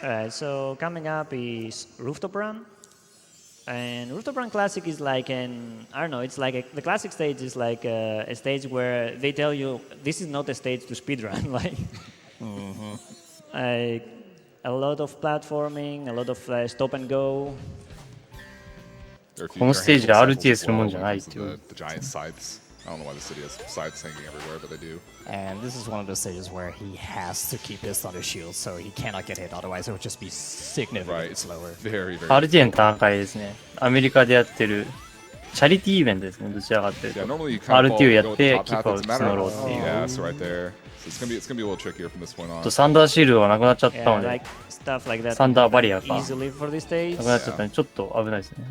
All right, so coming up is Rooftop Run. And Rooftop Run Classic is like an, I don't know, it's like the classic stage is like a stage where they tell you this is not a stage to speedrun. Like, like a lot of platforming, a lot of stop and go. このステージで RTA するもんじゃないっていう。 The giant scythes. I don't know why the city has scythes hanging everywhere, but they do. And this is one of those stages where he has to keep his thunder shield, so he cannot get hit. Otherwise, it would just be significantly slower. Very, very. RTA の高いですね。アメリカでやってるチャリティーイベントですね。どちらかというと。Yeah, normally you kind of RTA やって go キッ top パーを path. It's a 募ろう matter っていう。 Yeah, so right there. So it's gonna be a little trickier from this point on. サンダーシールドがなくなっちゃったの Yeah, で、 like stuff like that. サンダーバリアが Easily for this stage. なくなっちゃったので、ちょっと危ないですね。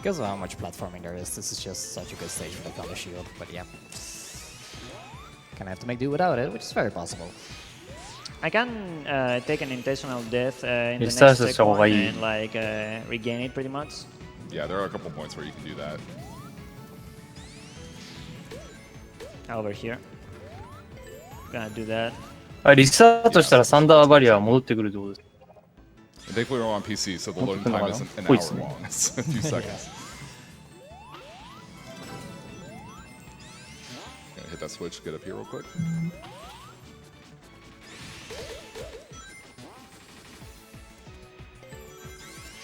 Because of how much platforming there is, this is just such a good stage for the thunder shield. But yeah, gonna have to make do without it, which is very possible. I can take an intentional death in the next Restartした方checkpointがいい。 and like regain it pretty much. Yeah, there are a couple points where you can do that. Over here. Gonna do that. あ、リスタートしたらサンダーバリアは戻ってくるってことです。 And thankfully we're on PC, so the loading time isn't an Points. hour long. It's a few seconds. Gonna hit that switch, get up here real quick.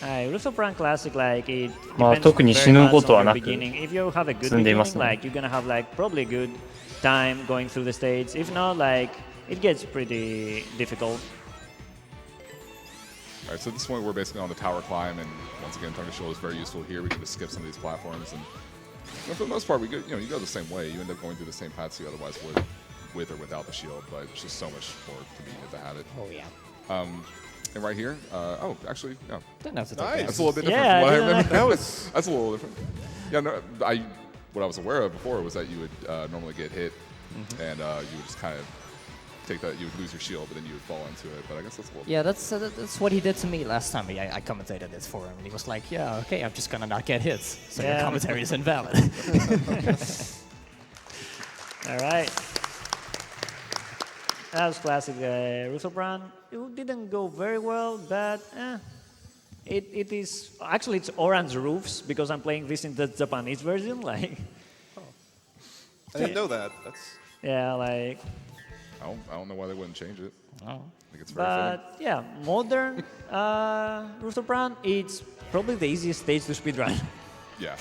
Rooftop Run Classic, like it まあ depends 特に very 死ぬ much こと on は your なく beginning. If you have a good 進んでいま beginning, すね。 like you're gonna have like probably a good time going through the stage. If not, like it gets pretty difficult. Alright, so at this point we're basically on the tower climb, and once again Thunder Shield is very useful here. We can just skip some of these platforms, and you know, for the most part we go, you go the same way. You end up going through the same paths you otherwise would, with or without the shield, but it's just so much more convenient to have it. Oh yeah. And right here, oh, actually, yeah, Didn't have to take Nice. that's a little bit different Yeah, from what I I didn't remember. That was That's a little different. Yeah, no, what I was aware of before was that you would normally get hit, and you would just kind of take that. You would lose your shield, but then you would fall into it. But I guess that's a little. Yeah, that's what he did to me last time. I commentated this for him, and he was like, "Yeah, okay, I'm just gonna not get hits, so your Yeah. commentary is invalid." All right. That was classic Rooftop Run. It didn't go very well, but it is actually it's orange roofs because I'm playing this in the Japanese version. Like, I didn't know that. That's yeah, like, I don't know why they wouldn't change it. Oh. I think it's very fitting. but yeah, modern Rooftop Run. It's probably the easiest stage to speedrun. Yeah.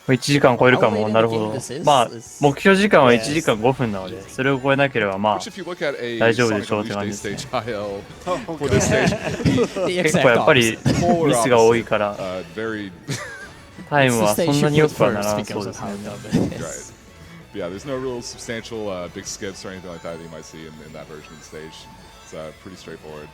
1時間超えるかも。なるほど。まあ、目標時間は1時間5分なので、それを超えなければまあ、 Which if you look at a 大丈夫で Sonic しょうって感 Unleashed じですね。 stage IL for this stage, 結構やっぱり polar ミスが多いから very タイムはそんなに良くはならな because そうで of す how ね。 dumb it is. right. But yeah, there's no real substantial big skips or anything like that you might see in that version of the stage. It's pretty straightforward.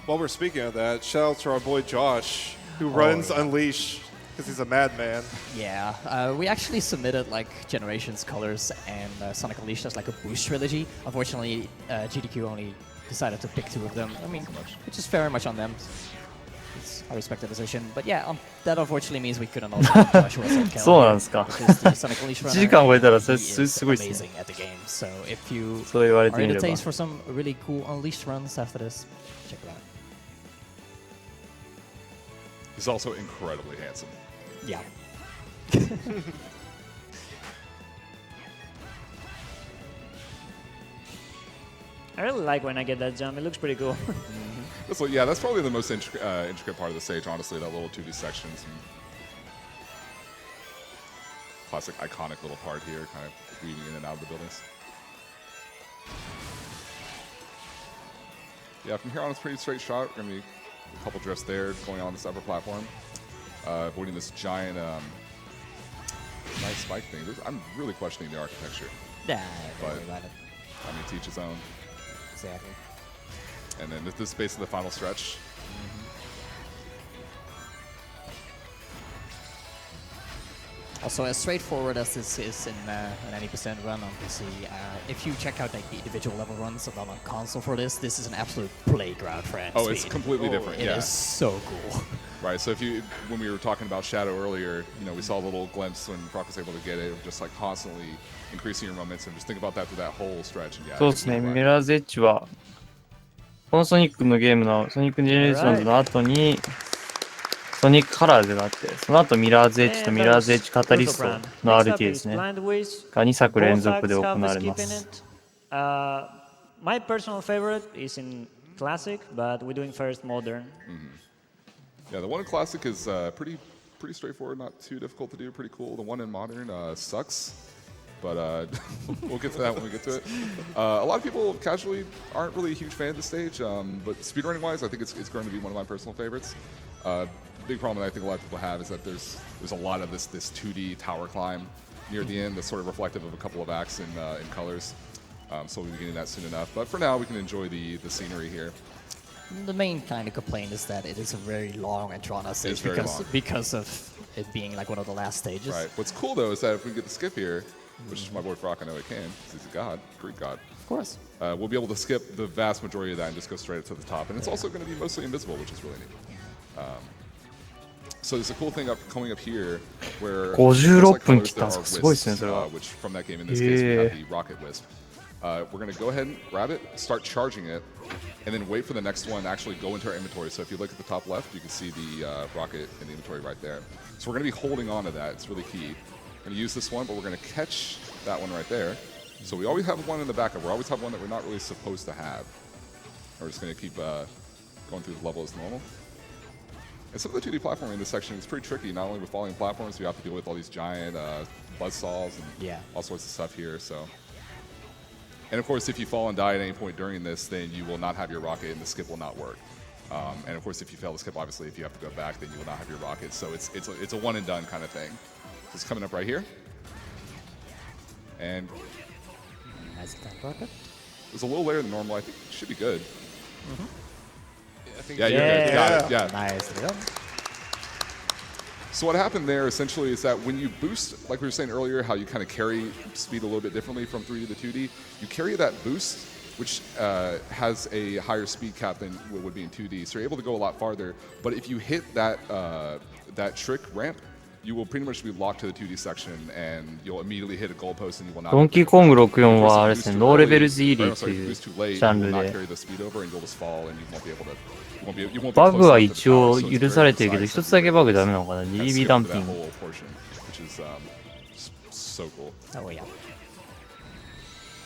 while we're speaking of that, shout out to our boy Josh, who runs Unleash because he's a madman. Yeah, we actually submitted like Generations Colors and Sonic Unleashed as like a boost trilogy. Unfortunately, GDQ only decided to pick 2 of them. I mean, which is very much on them. I respect the decision, but yeah, that unfortunately means we couldn't also put Josh Wilson そうなんですか。 because the Sonic Unleashed 1 runner, 時間超えたらそれ he す is ごいですね。 amazing at the game. So if you そう言われ are て in み the れば。 taste for some really cool Unleashed runs after this, check it out. He's also incredibly handsome. Yeah. I really like when I get that jump. It looks pretty cool. Yeah, that's probably the most intricate part of the stage, honestly, that little 2D section. Some classic, iconic little part here, kind of weaving in and out of the buildings. Yeah, from here on, it's a pretty straight shot. We're going to be a couple drifts there going on this upper platform. avoiding this giant nice spike thing. I'm really questioning the architecture. Yeah, but don't worry about it. I mean, to each his own. Exactly. And then this is basically the final stretch. Also, as straightforward as this is in an 80% run on PC, if you check out like the individual level runs on console for this is an absolute playground for Oh, it's completely different. It is so cool. Right. So when we were talking about Shadow earlier, we saw a little glimpse when Brock was able to get it, just like constantly increasing your momentum. Just think about that through that whole stretch. And yeah, そうですね、ミラーズエッジは、このソニックのゲームのソニックジェネレーションズの後に、ソニックカラーズがあって、その後ミラーズエッジとミラーズエッジカタリストの RT ですね。が2作連続で行われます。My personal favorite is in Classic, but we're doing first Modern. Yeah, the one in Classic is pretty straightforward, not too difficult to do, pretty cool. The one in Modern sucks, but we'll get to that when we get to it. A lot of people casually aren't really a huge fan of the stage, but speedrunning-wise, I think it's going to be one of my personal favorites. Big problem that I think a lot of people have is that there's a lot of this 2D tower climb near the end that's sort of reflective of a couple of acts in colors. So we'll be getting that soon enough. But for now, we can enjoy the scenery here. The main kind of complaint is that it is a very long and drawn-out stage because of it being like one of the last stages. Right. What's cool though is that if we get the skip here, which my boy Frokenok can, because he's a god, Greek god. Of course. We'll be able to skip the vast majority of that and just go straight up to the top. And it's also going to be mostly invisible, which is really neat. So there's a cool thing coming up here where 56分切ったんですか。すごいですね、それは。 which from that game in this case we have the rocket wisp. We're going to go ahead and grab it, start charging it, and then wait for the next one to actually go into our inventory. So if you look at the top left, you can see the rocket in the inventory right there. So we're going to be holding on to that. It's really key. We're going to use this one, but we're going to catch that one right there. So we always have one in the backup. We always have one that we're not really supposed to have. We're just going to keep going through the level as normal. And some of the 2D platforming in this section is pretty tricky, not only with falling platforms, you have to deal with all these giant buzzsaws and all sorts of stuff here. So, and of course, if you fall and die at any point during this, then you will not have your rocket and the skip will not work. And of course, if you fail to skip, obviously, if you have to go back, then you will not have your rocket. So it's a one and done kind of thing. So it's coming up right here. And it's a little later than normal. I think it should be good. Yeah, you're good. You got it. Yeah. Nice. So what happened there essentially is that when you boost, like we were saying earlier, how you kind of carry speed a little bit differently from 3D to 2D, you carry that boost, which has a higher speed cap than what would be in 2D. So you're able to go a lot farther. But if you hit that that trick ramp, you will pretty much be locked to the 2D section, and you'll immediately hit a goalpost, and you will not. ドンキーコング64はあれですね、ノーレベルズイーリーというジャンルで、バグは一応許されてるけど、一つだけバグダメなのかな、DB ダンピング。Oh yeah.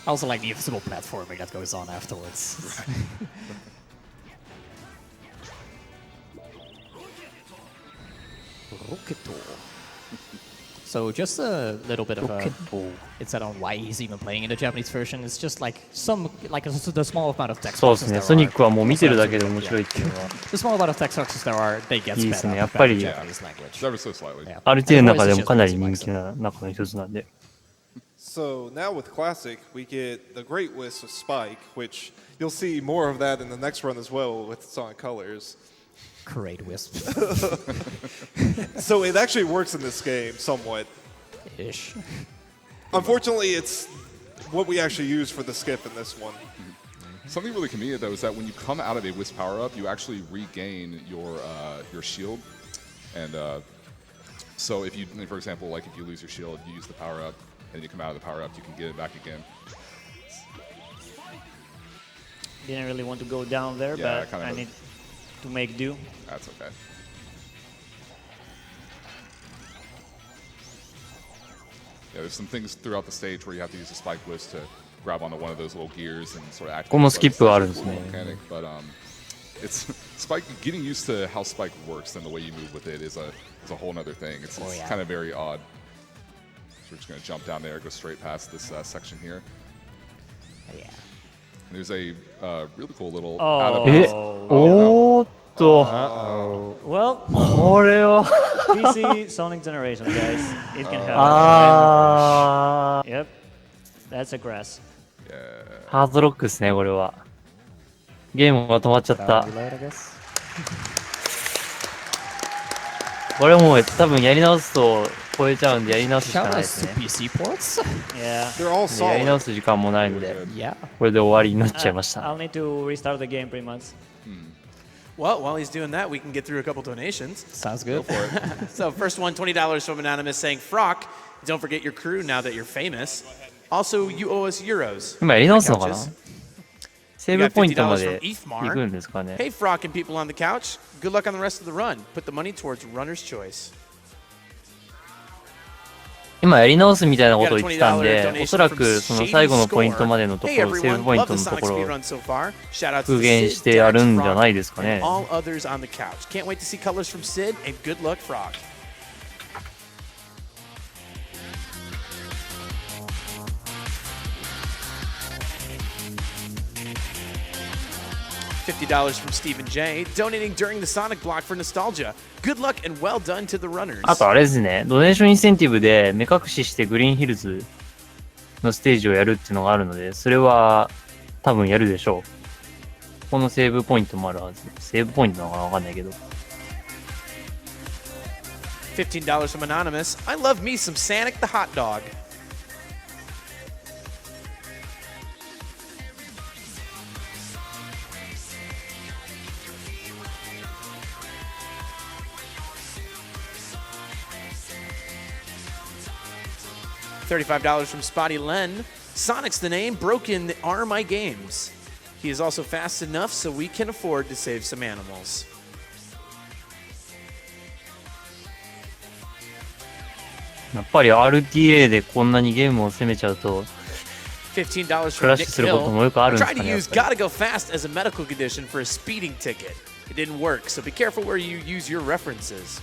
I also like the invisible platforming that goes on afterwards. So just a little bit of a insight on why he's even playing in the Japanese version. It's just like the small amount of text そうですね、ソニックはもう見てるだけで面白いっていうのは。The small amount of text boxes there are, they get いいですね、 better やっぱり Japanese language. RTA の中でもかなり人気な中の一つなんで。So now with Classic, we get the Great Wisp of Spike, which you'll see more of that in the next run as well with Sonic Colors. Great Wisp. So it actually works in this game somewhat. Ish. Unfortunately, it's what we actually use for the skip in this one. Something really convenient though is that when you come out of a Wisp power up, you actually regain your shield, and so if you, for example, like if you lose your shield, you use the power up, and you come out of the power up, you can get it back again. Didn't really want to go down there, but I need to make do. That's okay. Yeah, there's some things throughout the stage where you have to use the spike wisp to grab onto one of those little gears and sort of act. ここもスキップがあるんですね。 But it's Spike. Getting used to how Spike works and the way you move with it is a whole other thing. It's kind of very odd. So we're just gonna jump down there, go straight past this section here. Yeah. And there's a really cool little. え、おー、Well, これは PC Sonic Generation, guys. It can happen. あー Yep. That's a grass. ハードロックですね、これは。ゲームが止まっちゃった。これもう多分やり直すと超えちゃうんでやり直すしかないですね。PC ports. Yeah. They're all やり solid. 直す時間もないので、 Yeah. これで終わりになっちゃいました。 I'll need to restart the game pretty much. Well, while he's doing that, we can get through a couple donations. Sounds good. So first one, $20 from Anonymous saying, Frock, don't forget your crew now that you're famous. Also, you owe us euros. 今やり直すのかな Couches. セーブポイントまで行くんですかね Hey, Frock and people on the couch. Good luck on the rest of the run. Put the money towards runner's choice. 今やり直すみたいなことを言ってたんで、おそらくその最後のポイントまでのとこ Hey ろ、セー everyone, ブポイン love ト the のと Sonic ころを speedrun so far. Shout out to 復元 Sid, してやるんじゃ Dax, ないですか Frock, ね。 and all others on the couch. Can't wait to see colors from Sid, and good luck, Frock. $50 from Stephen J, donating during the Sonic block for nostalgia. Good luck and well done to the runners. あとあれですね、ドネーションインセンティブで目隠ししてグリーンヒルズのステージをやるっていうのがあるので、それは多分やるでしょう。このセーブポイントもあるはず。セーブポイントなのかなわかんないけど。$15 from Anonymous. I love me some Sonic the hot dog. $35 from Spotty Len. Sonic's the name, broken are my games. He is also fast enough so we can afford to save some animals. やっぱり RTA でこんなにゲームを攻めちゃうと、 $15 ク from ラッシ Nick ュすることもよくあ Hill. るん I です tried か to ね。やっ use ぱり gotta go fast as a medical condition for a speeding ticket. It didn't work, so be careful where you use your references.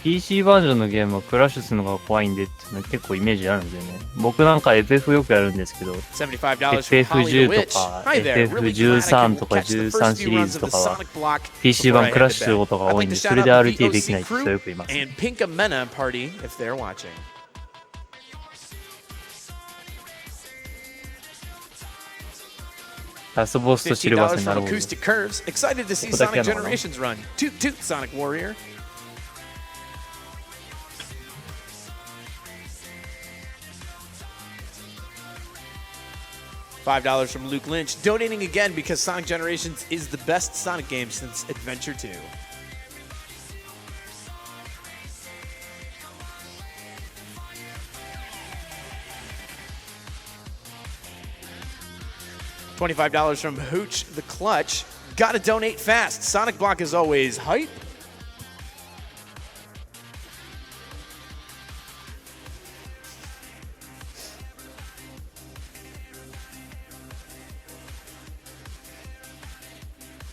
PC バージョンのゲームはクラッシュするのが怖いんでっていうのは結構イメージあるんですよね。僕なんか FF よくやるんですけど、 $75 from Holly the FF10 Witch. とか Hi there, really glad I FF13 could とか catch the 13 first シ few リー runs ズ of と the かは Sonic block PC before 版 I クラッ head シ to ュする bed. ことが I'd 多い like ん to で、そ shout れで out RTA でき VOC ない人 crew はよくいます。 and Pinkamena party if they're watching. Last boss とシルバース $15 にな from るほど。 Acoustic Curves. Excited to see ここだけ Sonic なのかな Generations run. Toot toot, Sonic Warrior. $5 from Luke Lynch, donating again because Sonic Generations is the best Sonic game since Adventure 2. $25 from Hooch the Clutch. Gotta donate fast. Sonic Block is always hype.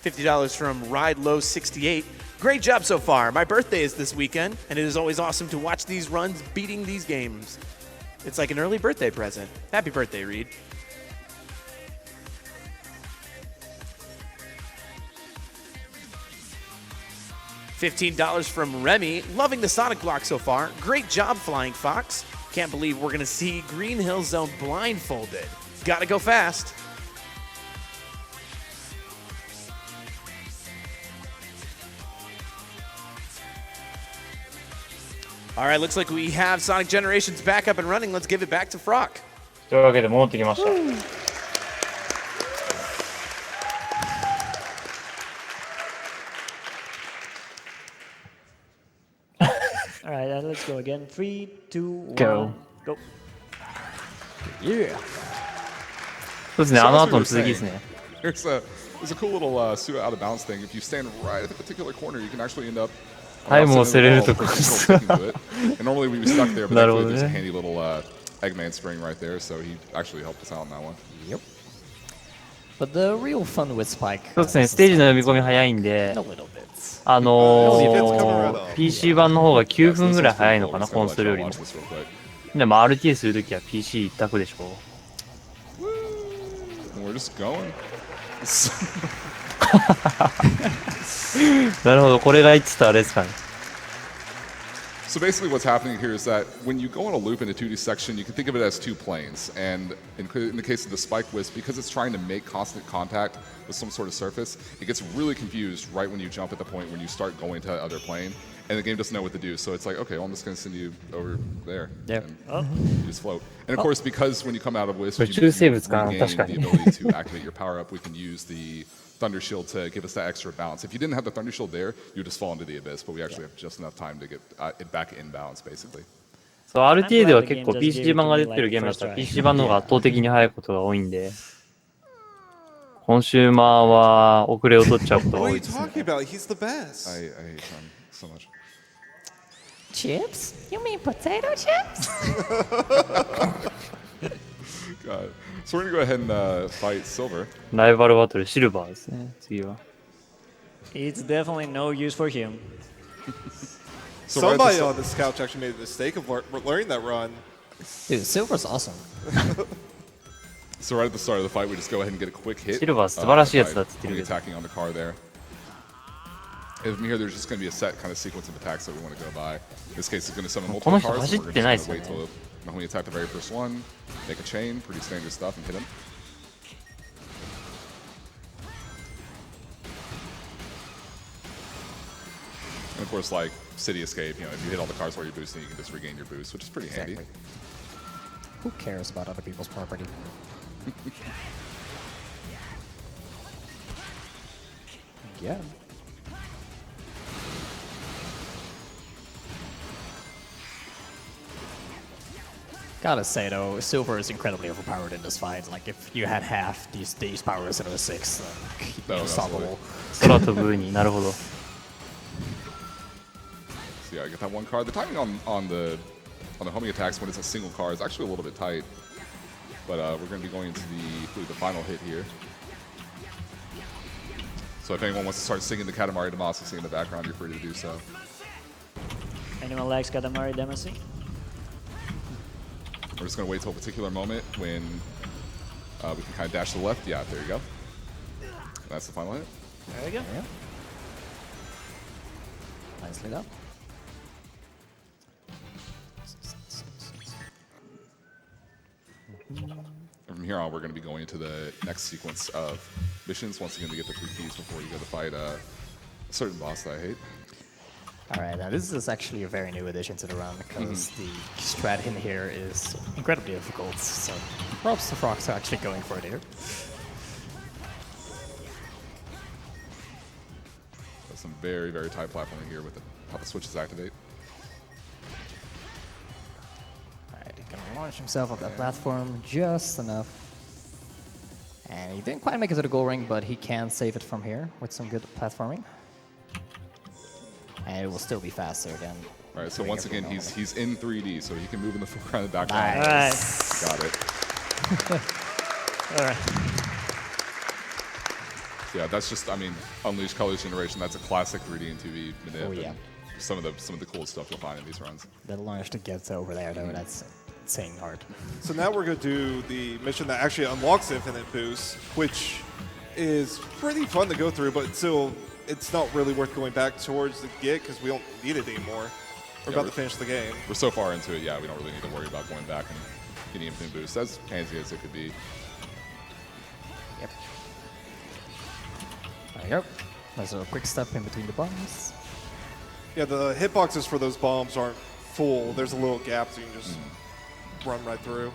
$50 from Ride Low 68. Great job so far. My birthday is this weekend, and it is always awesome to watch these runs beating these games. It's like an early birthday present. Happy birthday, Reed. $15 from Remy. Loving the Sonic block so far. Great job, Flying Fox. Can't believe we're going to see Green Hill Zone blindfolded. Gotta go fast. All right, looks like we have Sonic Generations back up and running. Let's give it back to Frock. というわけで戻ってきました。All right, let's go again. 3, 2, 1, Go. go. Yeah. そうですね、 So あの as 後 we の were 続きです saying, ね。 there's a cool little pseudo out of bounds thing. If you stand right at the particular corner, you can actually end up. タイムを捨てれると to こ And normally we'd be stuck there, but なるほど actually there's a ね。 handy little Eggman spring right there, so he actually helped us out on that one. Yep. But the real fun with Spike. そうですね、ステージの読み込み早いんで A、little bit. PC 版の方が9分ぐらい早いのかな、 Just コ gonna ンソールよりも watch。this real quick. でも RTA するときは PC 一択でしょ。And we're just going. なるほど、これが言ってたあれですかね。So basically what's happening here is that when you go on a loop in a 2D section, you can think of it as two planes. And in the case of the Spike Wisp, because it's trying to make constant contact with some sort of surface, it gets really confused right when you jump at the point when you start going to the other plane. And the game doesn't know what to do. So it's like, okay, well, I'm just going to send you over there. Yeah. And you just float. And of course, because when you come out of Wisp, you宇宙生物かな、regain 確か the に。 ability to activate your power-up, we can use the Thunder Shield to give us that extra bounce. If you didn't have the Thunder Shield there, you would just fall into the abyss. But we actually have just enough time to get it back in bounds, basically. そう、RTA では結構 PC 版が出てるゲームだったら PC 版の方が圧倒的に速いことが多いんで、コンシューマーは遅れを取っちゃうことが What 多 are い you ですね。 talking about? He's the best. I hate Sun so much. Chips? You mean potato chips? God. So we're going to go ahead and fight Silver. ライバルバトルシルバーですね、次は。It's definitely no use for him. So right at the Somebody start- on this couch actually made the mistake of learning that run. Dude, Silver's awesome. So right at the start of the fight, we just go ahead and get a quick hit. シルバー素晴らしいやつだって言って by るけど。 attacking on the car there. And from here, there's just going to be a set kind of sequence of attacks that we want to go by. In this case, it's going to summon こ multiple の人 cars. 走 and っ we're て just ない going で to すよ wait ね。 till when we attack the very first one, make a chain, pretty standard stuff, and hit him. And of course, like City Escape, you know, if you hit all the cars while you're boosting, you can just regain your boost, which is pretty handy. Exactly. Who cares about other people's property? Yeah. Gotta say though, Silver is incredibly overpowered in this fight. Like if you had half these powers instead of a 6, then he'd be No, unstoppable. 空飛ぶになるほど。 So yeah, I get that one card. The timing on the homing attacks when it's a single card is actually a little bit tight. But we're going to be going into the final hit here. So if anyone wants to start singing the Katamari Damacy in the background, you're free to do so. Anyone likes Katamari Damacy? We're just going to wait till a particular moment when we can kind of dash to the left. Yeah, there you go. That's the final hit. There we go. Yeah. Nicely done. And from here on, we're going to be going into the next sequence of missions. Once again, to get the 3 keys before you go to fight a certain boss that I hate. Alright, now this is actually a very new addition to the run because the strat in here is incredibly difficult. So props to Frogs for actually going for it here. That's some very, very tight platforming here with how the switches activate. Alright, he's gonna launch himself off that platform just enough. And he didn't quite make it to the goal ring, but he can save it from here with some good platforming. And it will still be faster than. All right, so doing once everything again, normally. he's in 3D, so he can move in the foreground and background. Nice. Alright. Got it. Alright. Yeah, that's just, I mean, Unleash Colors Generation. That's a classic 3D and 2D manip. Oh, yeah. And some of the coolest stuff you'll find in these runs. The launch to get over there, though, that's insane hard. So now we're going to do the mission that actually unlocks Infinite Boost, which is pretty fun to go through, but still, it's not really worth going back towards the git because we don't need it anymore. We're about to finish the game. We're so far into it, yeah, we don't really need to worry about going back and getting Infinite Boost. As handy as it could be. Yep. There you go. There's a quick step in between the bombs. Yeah, the hitboxes for those bombs aren't full. There's a little gap so you can just run right through.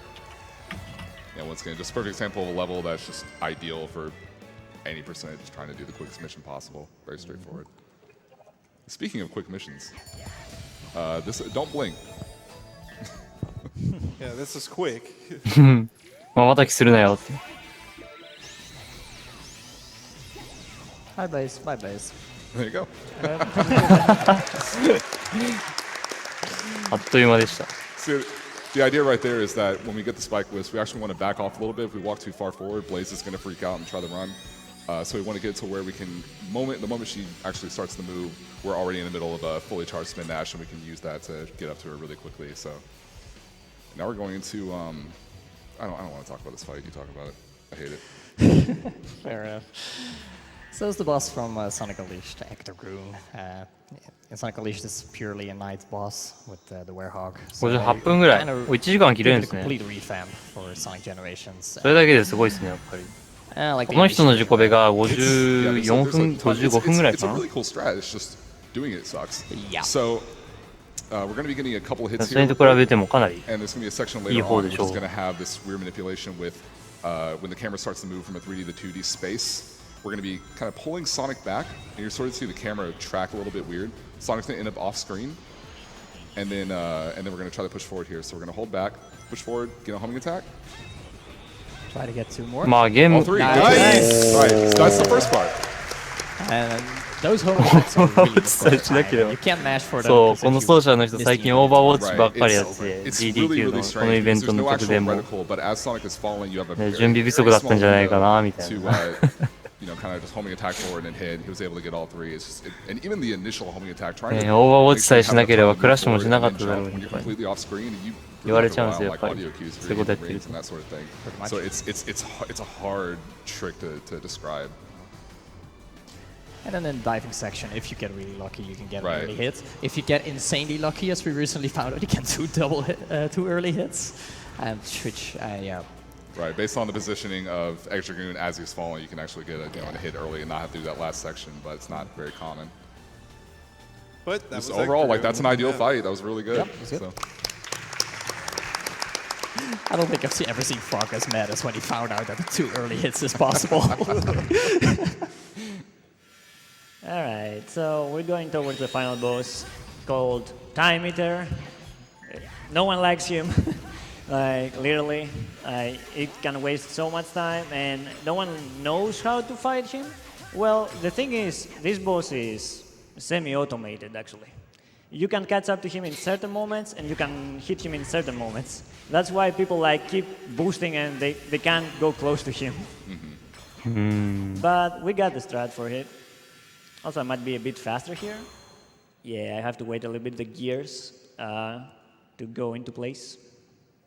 Yeah, once again, just a perfect example of a level that's just ideal for any percentage trying to do the quickest mission possible. Very straightforward. Speaking of quick missions, don't blink. Yeah, this is quick. 瞬きするなよって。 Bye, base. Bye, base. There you go. あっという間でした。 So the idea right there is that when we get the Spike Wisp, we actually want to back off a little bit. If we walk too far forward, Blaze is going to freak out and try to run. So we want to get to where we can, the moment she actually starts the move, we're already in the middle of a fully charged spin dash, and we can use that to get up to her really quickly. So now we're going into, I don't want to talk about this fight. You talk about it. I hate it. Fair enough. So it's the boss from Sonic Unleashed, Hector Groon. Sonic Unleashed is purely a night boss with the Werehog. 58分ぐらい。1時間切れるんですね。 complete revamp for Sonic Generations. それだけですごいですね、やっぱり。この人の自己ベが54分、55分ぐらいかな。It's a really cool strat. It's just doing it sucks. Yeah. So we're going to be getting a couple of hits それ here. に比べてもかなり。 And there's going to be a section later on which is going to have this weird manipulation with when the camera starts to move from a 3D to 2D space. We're going to be kind of pulling Sonic back, and you're sort of see the camera track a little bit weird. Sonic's going to end up off screen, and then we're going to try to push forward here. So we're going to hold back, push forward, get a homing attack. Try to get 2 more. まあゲーム All 3. Nice. All right, so that's the first part. And those homing attacks are really You can't mash for them. そう、この奏者の人最近オーバーウォッチばっかりやってて、 It's really, GDQ really の strange このイベン because ト there's の no 直前 actual も、 reticle, but as Sonic is falling, you have a ね very, 準備不 very 足だった small んじゃないか window なみたい to な。kind of just homing attack forward and hit. He was able to get all 3. It's just, and even the initial homing attack, trying ね to オーバーウォッ make チさ sure え you し have な enough ければ time to クラッ move シュもし forward なかっ and た then だろう jump み when た you're いな。 completely off screen. You 言われ really ちゃうん have です to よ、や rely っぱ on り。 like audio cues for そういうことやって reading る rings と。 and that sort of thing. much. So it's a hard trick to describe. And then in the diving section, if you get really lucky, you can get Right. an early hit. If you get insanely lucky, as we recently found out, you can do 2 early hits. Which, yeah. Right, based on the positioning of Extra Goon as he's falling, you can actually get a hit early and not have to do that last section, but it's not very common. But that Just was overall, Hector like that's an Groon. ideal Yeah. fight. That was really good. Yep, it was good. So. I don't think I've ever seen Frog as mad as when he found out that the 2 early hits is possible. Alright, so we're going towards the final boss called Time Eater. No one likes him. Like, literally. It can waste so much time and no one knows how to fight him. Well, the thing is, this boss is semi-automated actually. You can catch up to him in certain moments and you can hit him in certain moments. That's why people like keep boosting and they can't go close to him. But we got the strat for it. Also, I might be a bit faster here. Yeah, I have to wait a little bit the gears to go into place.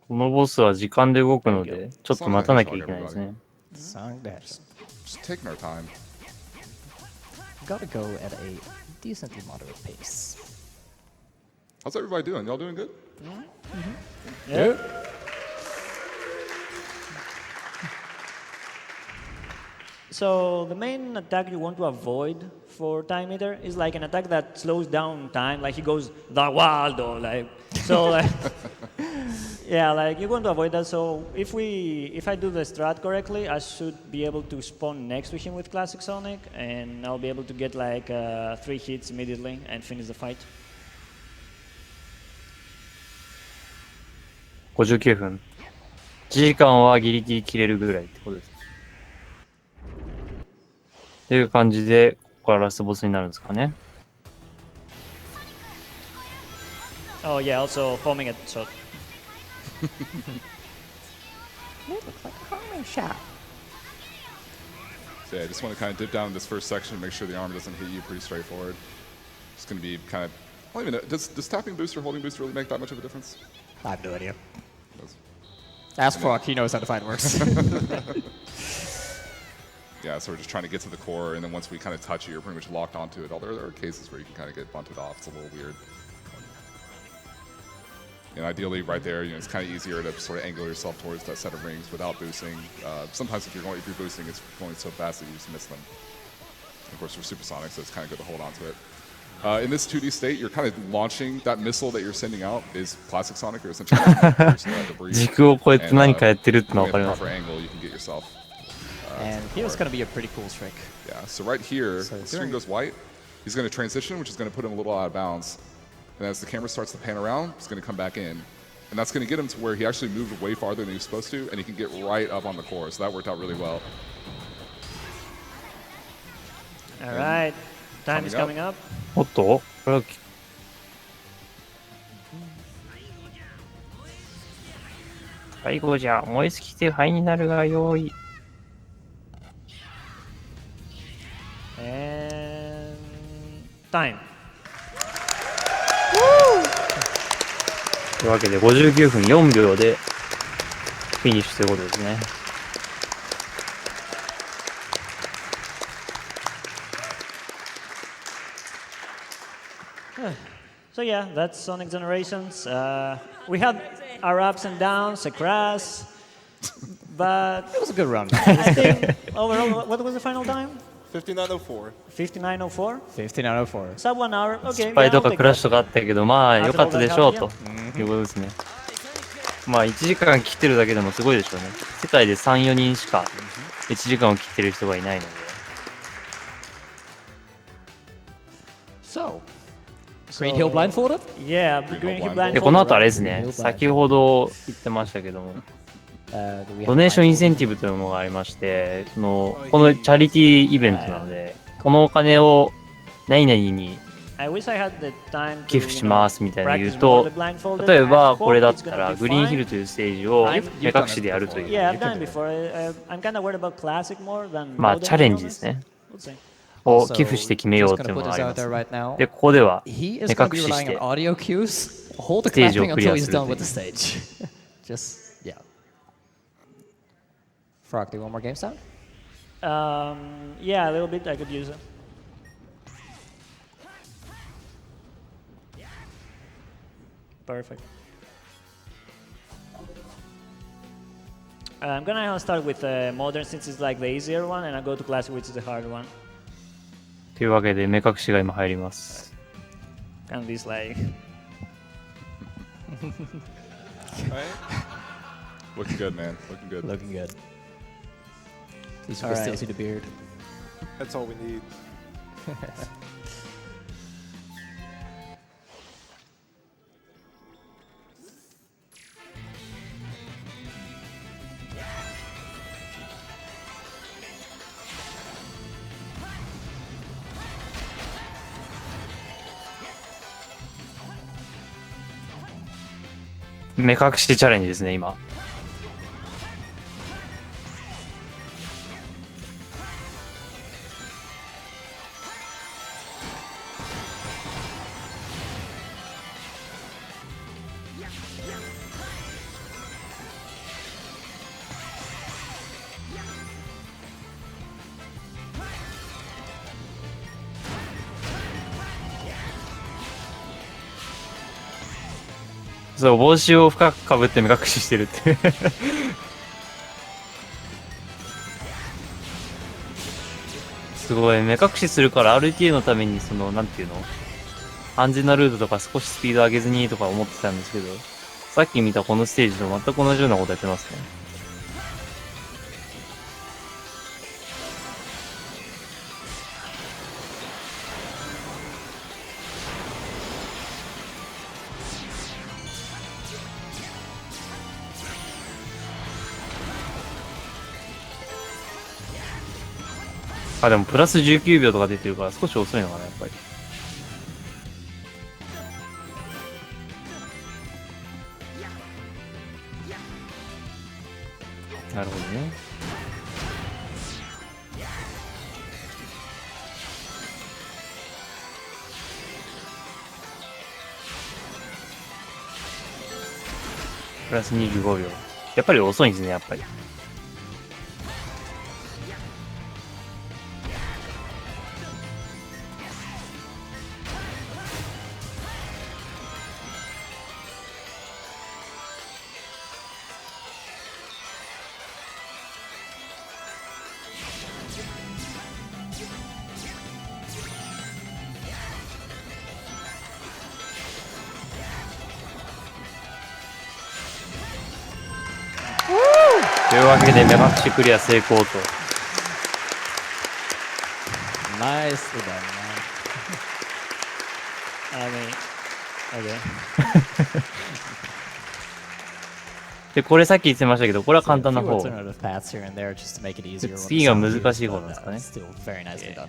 このボスは時間で動くので、ちょっと待たなきゃいけないですね。 Song dash. Just taking our time. Gotta go at a decently moderate pace. How's everybody doing? Y'all doing good? Yeah. So the main attack you want to avoid for Time Eater is like an attack that slows down time, like he goes the Waldo, like so. Like, yeah, like you want to avoid that. So if I do the strat correctly, I should be able to spawn next to him with Classic Sonic, and I'll be able to get like 3 hits immediately and finish the fight. 59分。1時間はギリギリ切れるぐらいってことです。っていう感じで、ここからラストボスになるんですかね。Oh yeah, also homing at shot. Looks like a homing shot. So yeah, I just want to kind of dip down in this first section, make sure the armor doesn't hit you. Pretty straightforward. It's going to be kind of. I don't even know. Does tapping boost or holding boost really make that much of a difference? I have no idea. Does. Ask Frog, he knows how the fight works. Yeah, so we're just trying to get to the core, and then once we kind of touch it, you're pretty much locked onto it. Although there are cases where you can kind of get bunted off. It's a little weird. And ideally, right there, it's kind of easier to sort of angle yourself towards that set of rings without boosting. Sometimes if you're boosting, it's going so fast that you just miss them. Of course, we're supersonic, so it's kind of good to hold on to it. In this 2D state, you're kind of launching that missile that you're sending out is Classic Sonic, or essentially debris. 軸を超えて何かやってるってのは分かります。 With a proper angle, you can get yourself. And here's going to be a pretty cool trick. Yeah, so right here, So the screen goes white. He's going to transition, which is going to put him a little out of bounds. And as the camera starts to pan around, he's going to come back in. And that's going to get him to where he actually moved way farther than he was supposed to, and he can get right up on the core. So that worked out really well. All right, time is coming up. おっとこれは最後じゃ燃え尽きて灰になるがよい。And time. というわけで59分4秒でフィニッシュということですね。So yeah, that's Sonic Generations. We had our ups and downs, a crash, but It was a good run. I think overall, what was the final time? 5904. 59:04. 5904. Sub 1 hour. 失 Okay. 敗 Yeah, と I'll か take クラッ that. シュとかあったけど、まあ良かったでしょうということですね。まあ1時間切ってるだけでもすごいでしょうね。世界で3、4人しか1時間を切ってる人がいないので。So, Green Hill blindfolded? Yeah, Green Hill Blindfolded. で、この後あれですね、先ほど言ってましたけども、 Do we have ドネーションインセンティブというものがありまして、このチャリティーイベントなので、このお金を何々に I wish I had the time to, 寄付しますみたいな言う practice と more the blindfolded. 例えば I hope これだっ it's た gonna ら be グリーンヒル fine. というステージを You've 目 done 隠しでやるという Yeah, I've done it before. I'm kind of worried about classic more than まあ modern, チャレン to ジ be ですね honest. We'll see. を Also, 寄付して決めよう just っていう gonna の put があ this り out ます there right now. でここでは He 目 is going 隠 to be しし relying て on audio cues. Hold the ステージを clapping クリ until ア he's する done とい with う the stage. Just, yeah. Frog, do you want more game sound? Yeah, a little bit. I could use it. Perfect. I'm gonna start with modern since it's like the easier one, and I'll go to classic, which is the hard one. というわけで目隠しが今入ります Kind of this like. Looking good, man. Looking good. Looking good. You can All still right. see the beard. That's all we need. 目隠しチャレンジですね今そう帽子を深くかぶって目隠ししてるってすごい目隠しするから RTA のためにそのなんていうの安全なルートとか少しスピード上げずにとか思ってたんですけどさっき見たこのステージと全く同じようなことやってますねあ、でもプラス19秒とか出てるから少し遅いのかな、やっぱり。なるほどね。プラス25秒。やっぱり遅いんですね、やっぱり。というわけで目隠しクリア成功と。Nicely done, man. I mean, okay. で、これさっき言ってましたけど、これは簡単な A 方。 few alternative paths here and there just to make it easier. 次が難しい方なんですかね。 Still very nicely done. と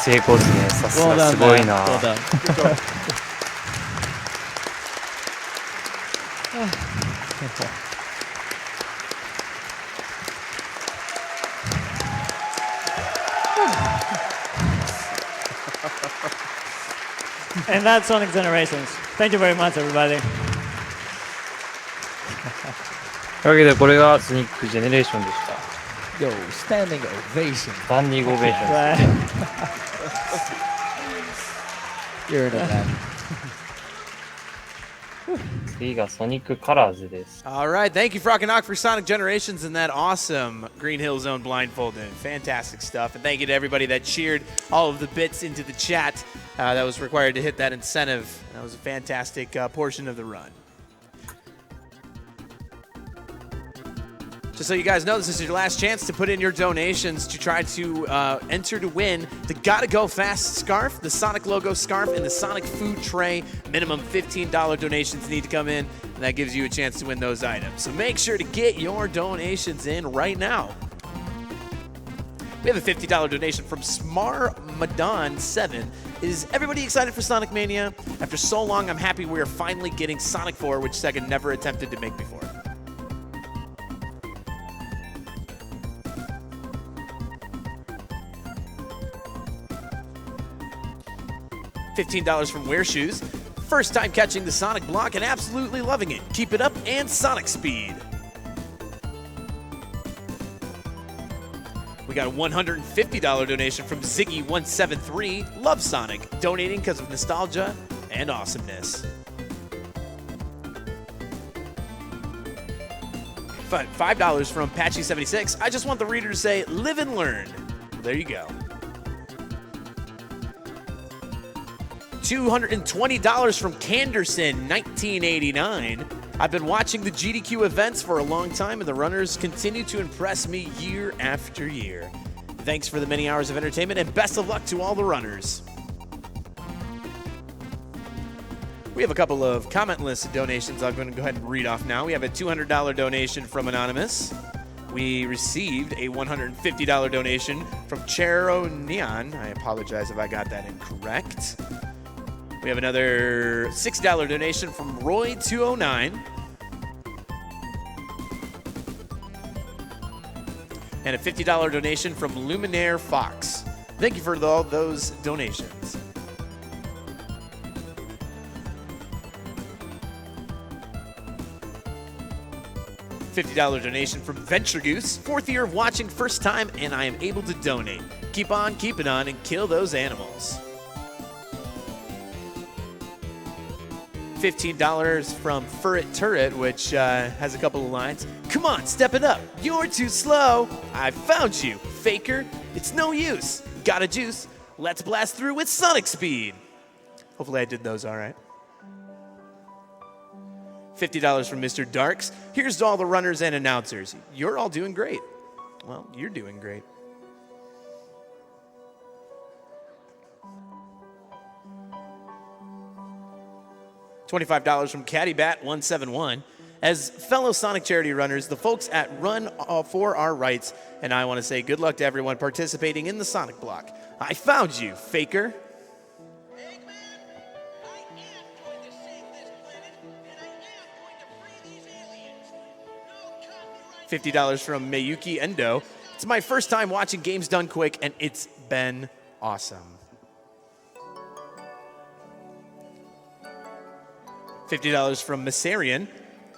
成功ですね。さすがすごいな。And that's Sonic Generations. Thank you very much, everybody. というわけでこれがソニックジェネレーションでした。Yo, standing ovation. スタンディングオベーションです。You're the man. 次がソニックカラーズです。All right, thank you, Frokenok, for Sonic Generations and that awesome Green Hill Zone blindfolded. Fantastic stuff. And thank you to everybody that cheered all of the bits into the chat that was required to hit that incentive. That was a fantastic portion of the run. Just so you guys know, this is your last chance to put in your donations to try to enter to win the Gotta Go Fast scarf, the Sonic logo scarf, and the Sonic food tray. Minimum $15 donations need to come in, and that gives you a chance to win those items. So make sure to get your donations in right now. We have a $50 donation from Smarmadan7. Is everybody excited for Sonic Mania? After so long, I'm happy we are finally getting Sonic 4, which Sega never attempted to make before. $15 from Wear Shoes. First time catching the Sonic block and absolutely loving it. Keep it up and Sonic speed. We got a $150 donation from Ziggy173. Love Sonic, donating because of nostalgia and awesomeness. $5 from Patchy76. I just want the reader to say, live and learn. There you go. $220 from Canderson1989. I've been watching the GDQ events for a long time, and the runners continue to impress me year after year. Thanks for the many hours of entertainment, and best of luck to all the runners. We have a couple of comment list donations I'm going to go ahead and read off now. We have a $200 donation from Anonymous. We received a $150 donation from Chero Neon. I apologize if I got that incorrect. We have another $6 donation from Roy209. And a $50 donation from Luminaire Fox. Thank you for all those donations. $50 donation from Venture Goose. 4th year of watching, first time, and I am able to donate. Keep on keeping on and kill those animals. $15 from Furret Turret, which has a couple of lines. Come on, step it up. You're too slow. I found you. Faker, it's no use. Got a juice. Let's blast through with Sonic speed. Hopefully I did those all right. $50 from Mr. Darks. Here's to all the runners and announcers. You're all doing great. Well, you're doing great. $25 from CattyBat171. As fellow Sonic charity runners, the folks at Run for Our Rights, and I want to say good luck to everyone participating in the Sonic block. I found you, Faker. Eggman, I am going to save this planet, and I am going to free these aliens. No copyright. $50 from Mayuki Endo. It's my first time watching games done quick, and it's been awesome. $50 from Massarian.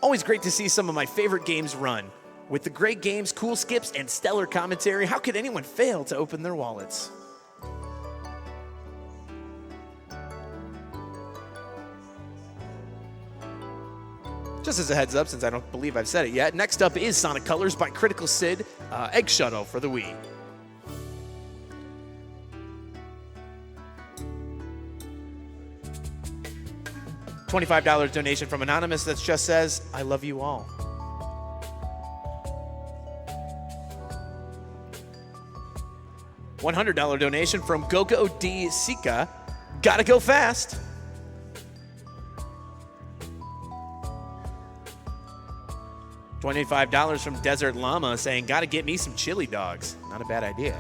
Always great to see some of my favorite games run. With the great games, cool skips, and stellar commentary, how could anyone fail to open their wallets? Just as a heads up, since I don't believe I've said it yet, next up is Sonic Colors by Critical Sid, Egg Shuttle for the Wii. $25 donation from Anonymous that just says, I love you all. $100 donation from Gogo D. Sika. Gotta go fast. $25 from Desert Llama saying, gotta get me some chili dogs. Not a bad idea.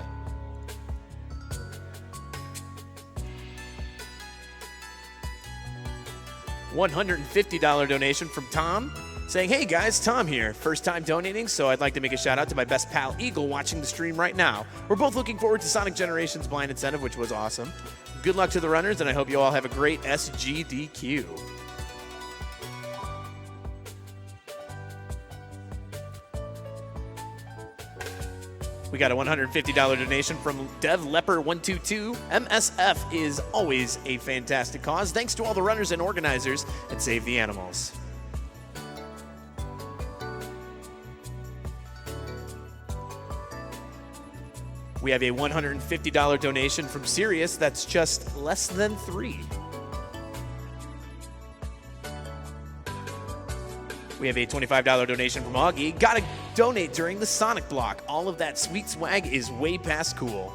$150 donation from Tom saying, hey guys, Tom here. First time donating, so I'd like to make a shout out to my best pal Eagle watching the stream right now. We're both looking forward to Sonic Generations Blind Incentive, which was awesome. Good luck to the runners, and I hope you all have a great SGDQ. We got a $150 donation from Dev Leper 122. MSF is always a fantastic cause. Thanks to all the runners and organizers at Save the Animals. We have a $150 donation from Sirius that's just less than 3. We have a $25 donation from Augie. Gotta donate during the Sonic block. All of that sweet swag is way past cool.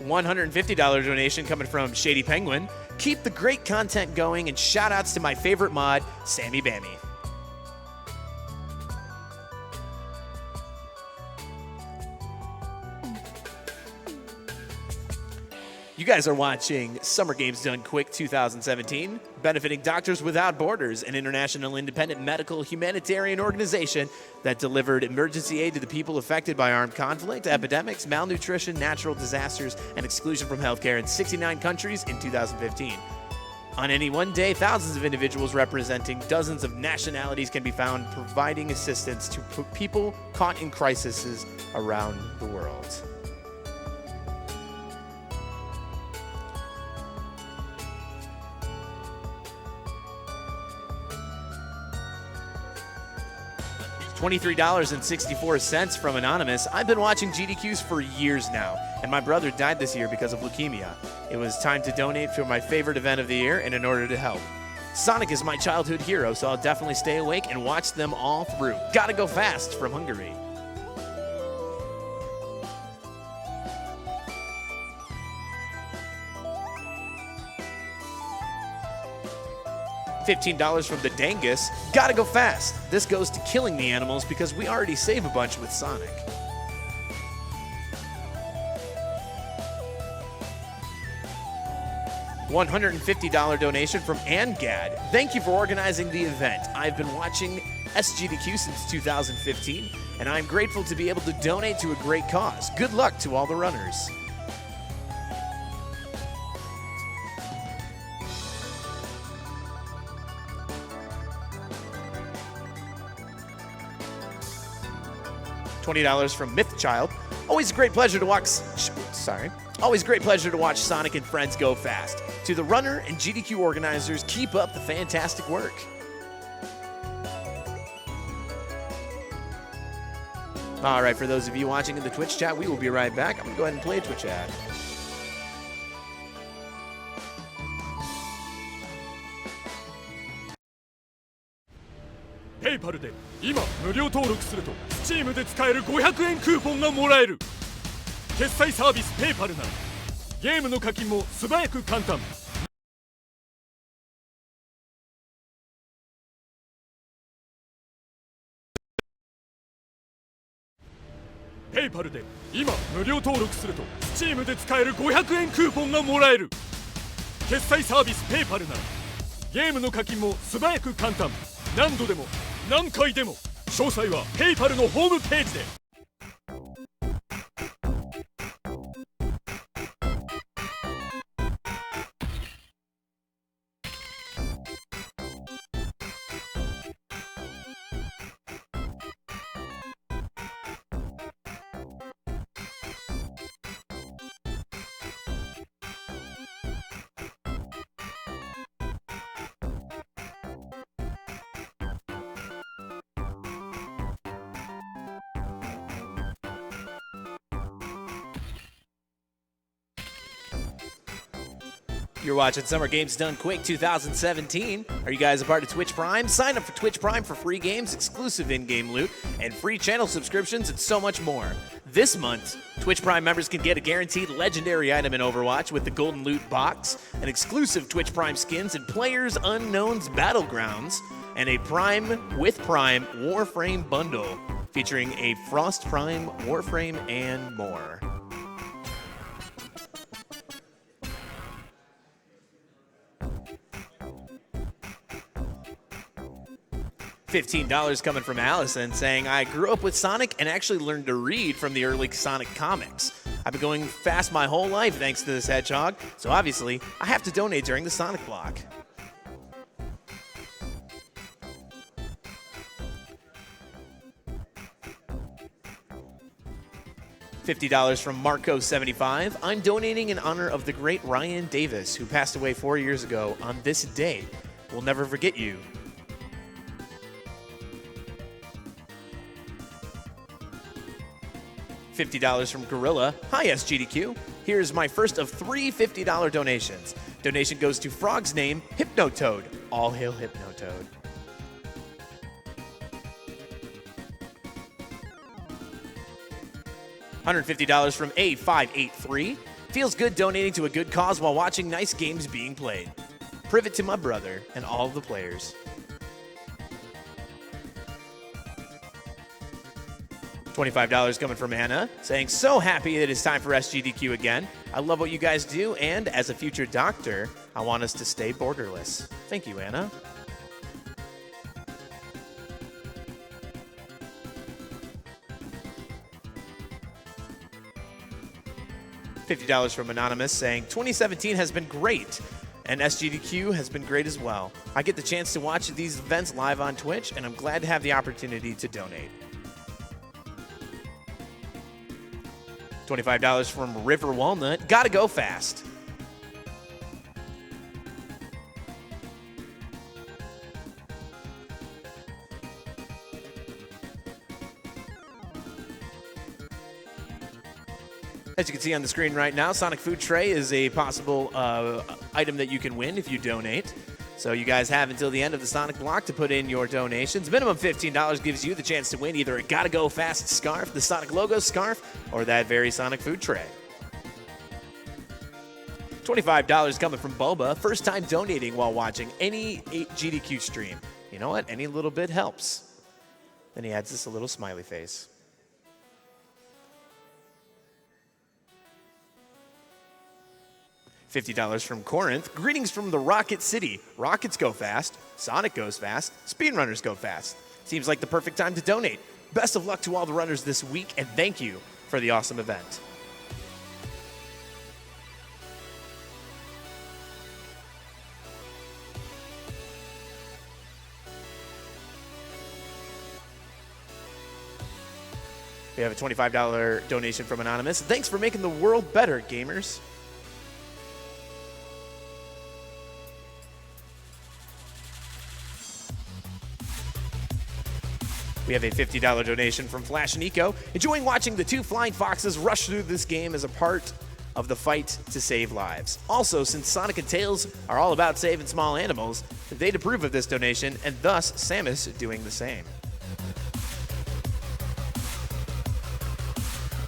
$150 donation coming from Shady Penguin. Keep the great content going, and shout outs to my favorite mod, Sammy Bammy. You guys are watching Summer Games Done Quick 2017, benefiting Doctors Without Borders, an international independent medical humanitarian organization that delivered emergency aid to the people affected by armed conflict, epidemics, malnutrition, natural disasters, and exclusion from healthcare in 69 countries in 2015. On any one day, thousands of individuals representing dozens of nationalities can be found providing assistance to people caught in crises around the world. $23.64 from Anonymous. I've been watching GDQs for years now, and my brother died this year because of leukemia. It was time to donate for my favorite event of the year, and in order to help. Sonic is my childhood hero, so I'll definitely stay awake and watch them all through. Gotta go fast from Hungary. $15 from the Dangus. Gotta go fast. This goes to killing the animals because we already save a bunch with Sonic. $150 donation from Angad. Thank you for organizing the event. I've been watching SGDQ since 2015, and I'm grateful to be able to donate to a great cause. Good luck to all the runners. $20 from Mythchild. Always a great pleasure to watch. Always great pleasure to watch Sonic and friends go fast. To the runner and GDQ organizers, keep up the fantastic work. All right, for those of you watching in the Twitch chat, we will be right back. I'm gonna go ahead and play a Twitch ad. PayPal で今無料登録すると Steam で使える500円クーポンがもらえる。決済サービス PayPal ならゲームの課金も素早く簡単。PayPal で今無料登録すると Steam で使える500円クーポンがもらえる。決済サービス PayPal ならゲームの課金も素早く簡単。何度でも何回でも詳細は PayPal のホームページで。You're watching Summer Games Done Quick 2017. Are you guys a part of Twitch Prime? Sign up for Twitch Prime for free games, exclusive in-game loot, and free channel subscriptions, and so much more. This month, Twitch Prime members can get a guaranteed legendary item in Overwatch with the Golden Loot Box, an exclusive Twitch Prime skins in Players Unknown's Battlegrounds, and a Prime with Prime Warframe bundle featuring a Frost Prime Warframe and more. $15 coming from Allison saying, I grew up with Sonic and actually learned to read from the early Sonic comics. I've been going fast my whole life thanks to this hedgehog, so obviously I have to donate during the Sonic block. $50 from Marco75. I'm donating in honor of the great Ryan Davis, who passed away 4 years ago on this day. We'll never forget you. $50 from Gorilla. Hi, SGDQ. Here's my first of 3 $50 donations. Donation goes to Frog's name, Hypnotoad. All hail Hypnotoad. $150 from A583. Feels good donating to a good cause while watching nice games being played. Privet to my brother and all of the players. $25 coming from Anna, saying, so happy that it's time for SGDQ again. I love what you guys do, and as a future doctor, I want us to stay borderless. Thank you, Anna. $50 from Anonymous, saying, 2017 has been great, and SGDQ has been great as well. I get the chance to watch these events live on Twitch, and I'm glad to have the opportunity to donate. $25 from River Walnut. Gotta go fast. As you can see on the screen right now, Sonic Food Tray is a possible item that you can win if you donate. So you guys have until the end of the Sonic block to put in your donations. Minimum $15 gives you the chance to win either a Gotta Go Fast scarf, the Sonic logo scarf, or that very Sonic Food Tray. $25 coming from Boba. First time donating while watching any GDQ stream. You know what? Any little bit helps. Then he adds this a little smiley face. $50 from Corinth. Greetings from the Rocket City. Rockets go fast. Sonic goes fast. Speedrunners go fast. Seems like the perfect time to donate. Best of luck to all the runners this week, and thank you for the awesome event. We have a $25 donation from Anonymous. Thanks for making the world better, gamers. We have a $50 donation from Flash and Eco. Enjoying watching the 2 flying foxes rush through this game as a part of the fight to save lives. Also, since Sonic and Tails are all about saving small animals, they'd approve of this donation, and thus Samus doing the same.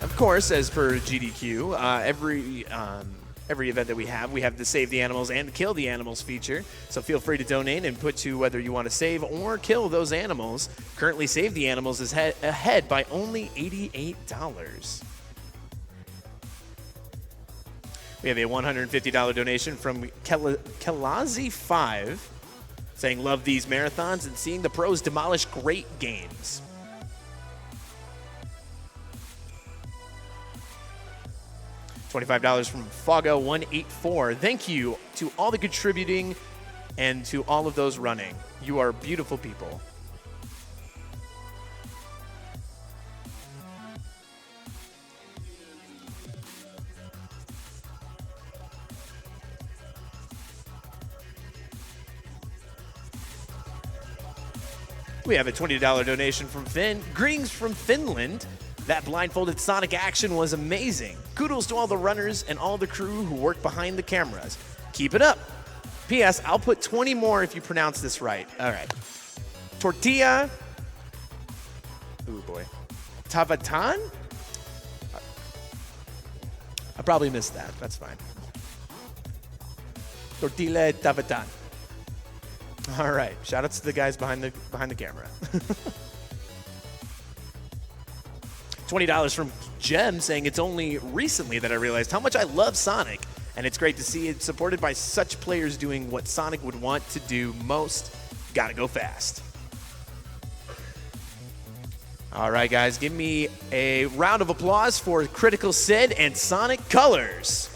Of course, as per GDQ, every event that we have the Save the Animals and Kill the Animals feature. So feel free to donate and put to whether you want to save or kill those animals. Currently, Save the Animals is ahead by only $88. We have a $150 donation from Kelazi5 saying, love these marathons and seeing the pros demolish great games. $25 from Foggo184. Thank you to all the contributing and to all of those running. You are beautiful people. We have a $20 donation from Finn. Greetings from Finland. That blindfolded Sonic action was amazing. Kudos to all the runners and all the crew who work behind the cameras. Keep it up. P.S. I'll put 20 more if you pronounce this right. All right. Tortilla. Ooh, boy. Tavatan? I probably missed that. That's fine. Tortilla Tavatan. All right. Shout out to the guys behind the camera. $20 from Jem saying it's only recently that I realized how much I love Sonic, and it's great to see it supported by such players doing what Sonic would want to do most. Gotta go fast. All right, guys, give me a round of applause for Critical Sid and Sonic Colors.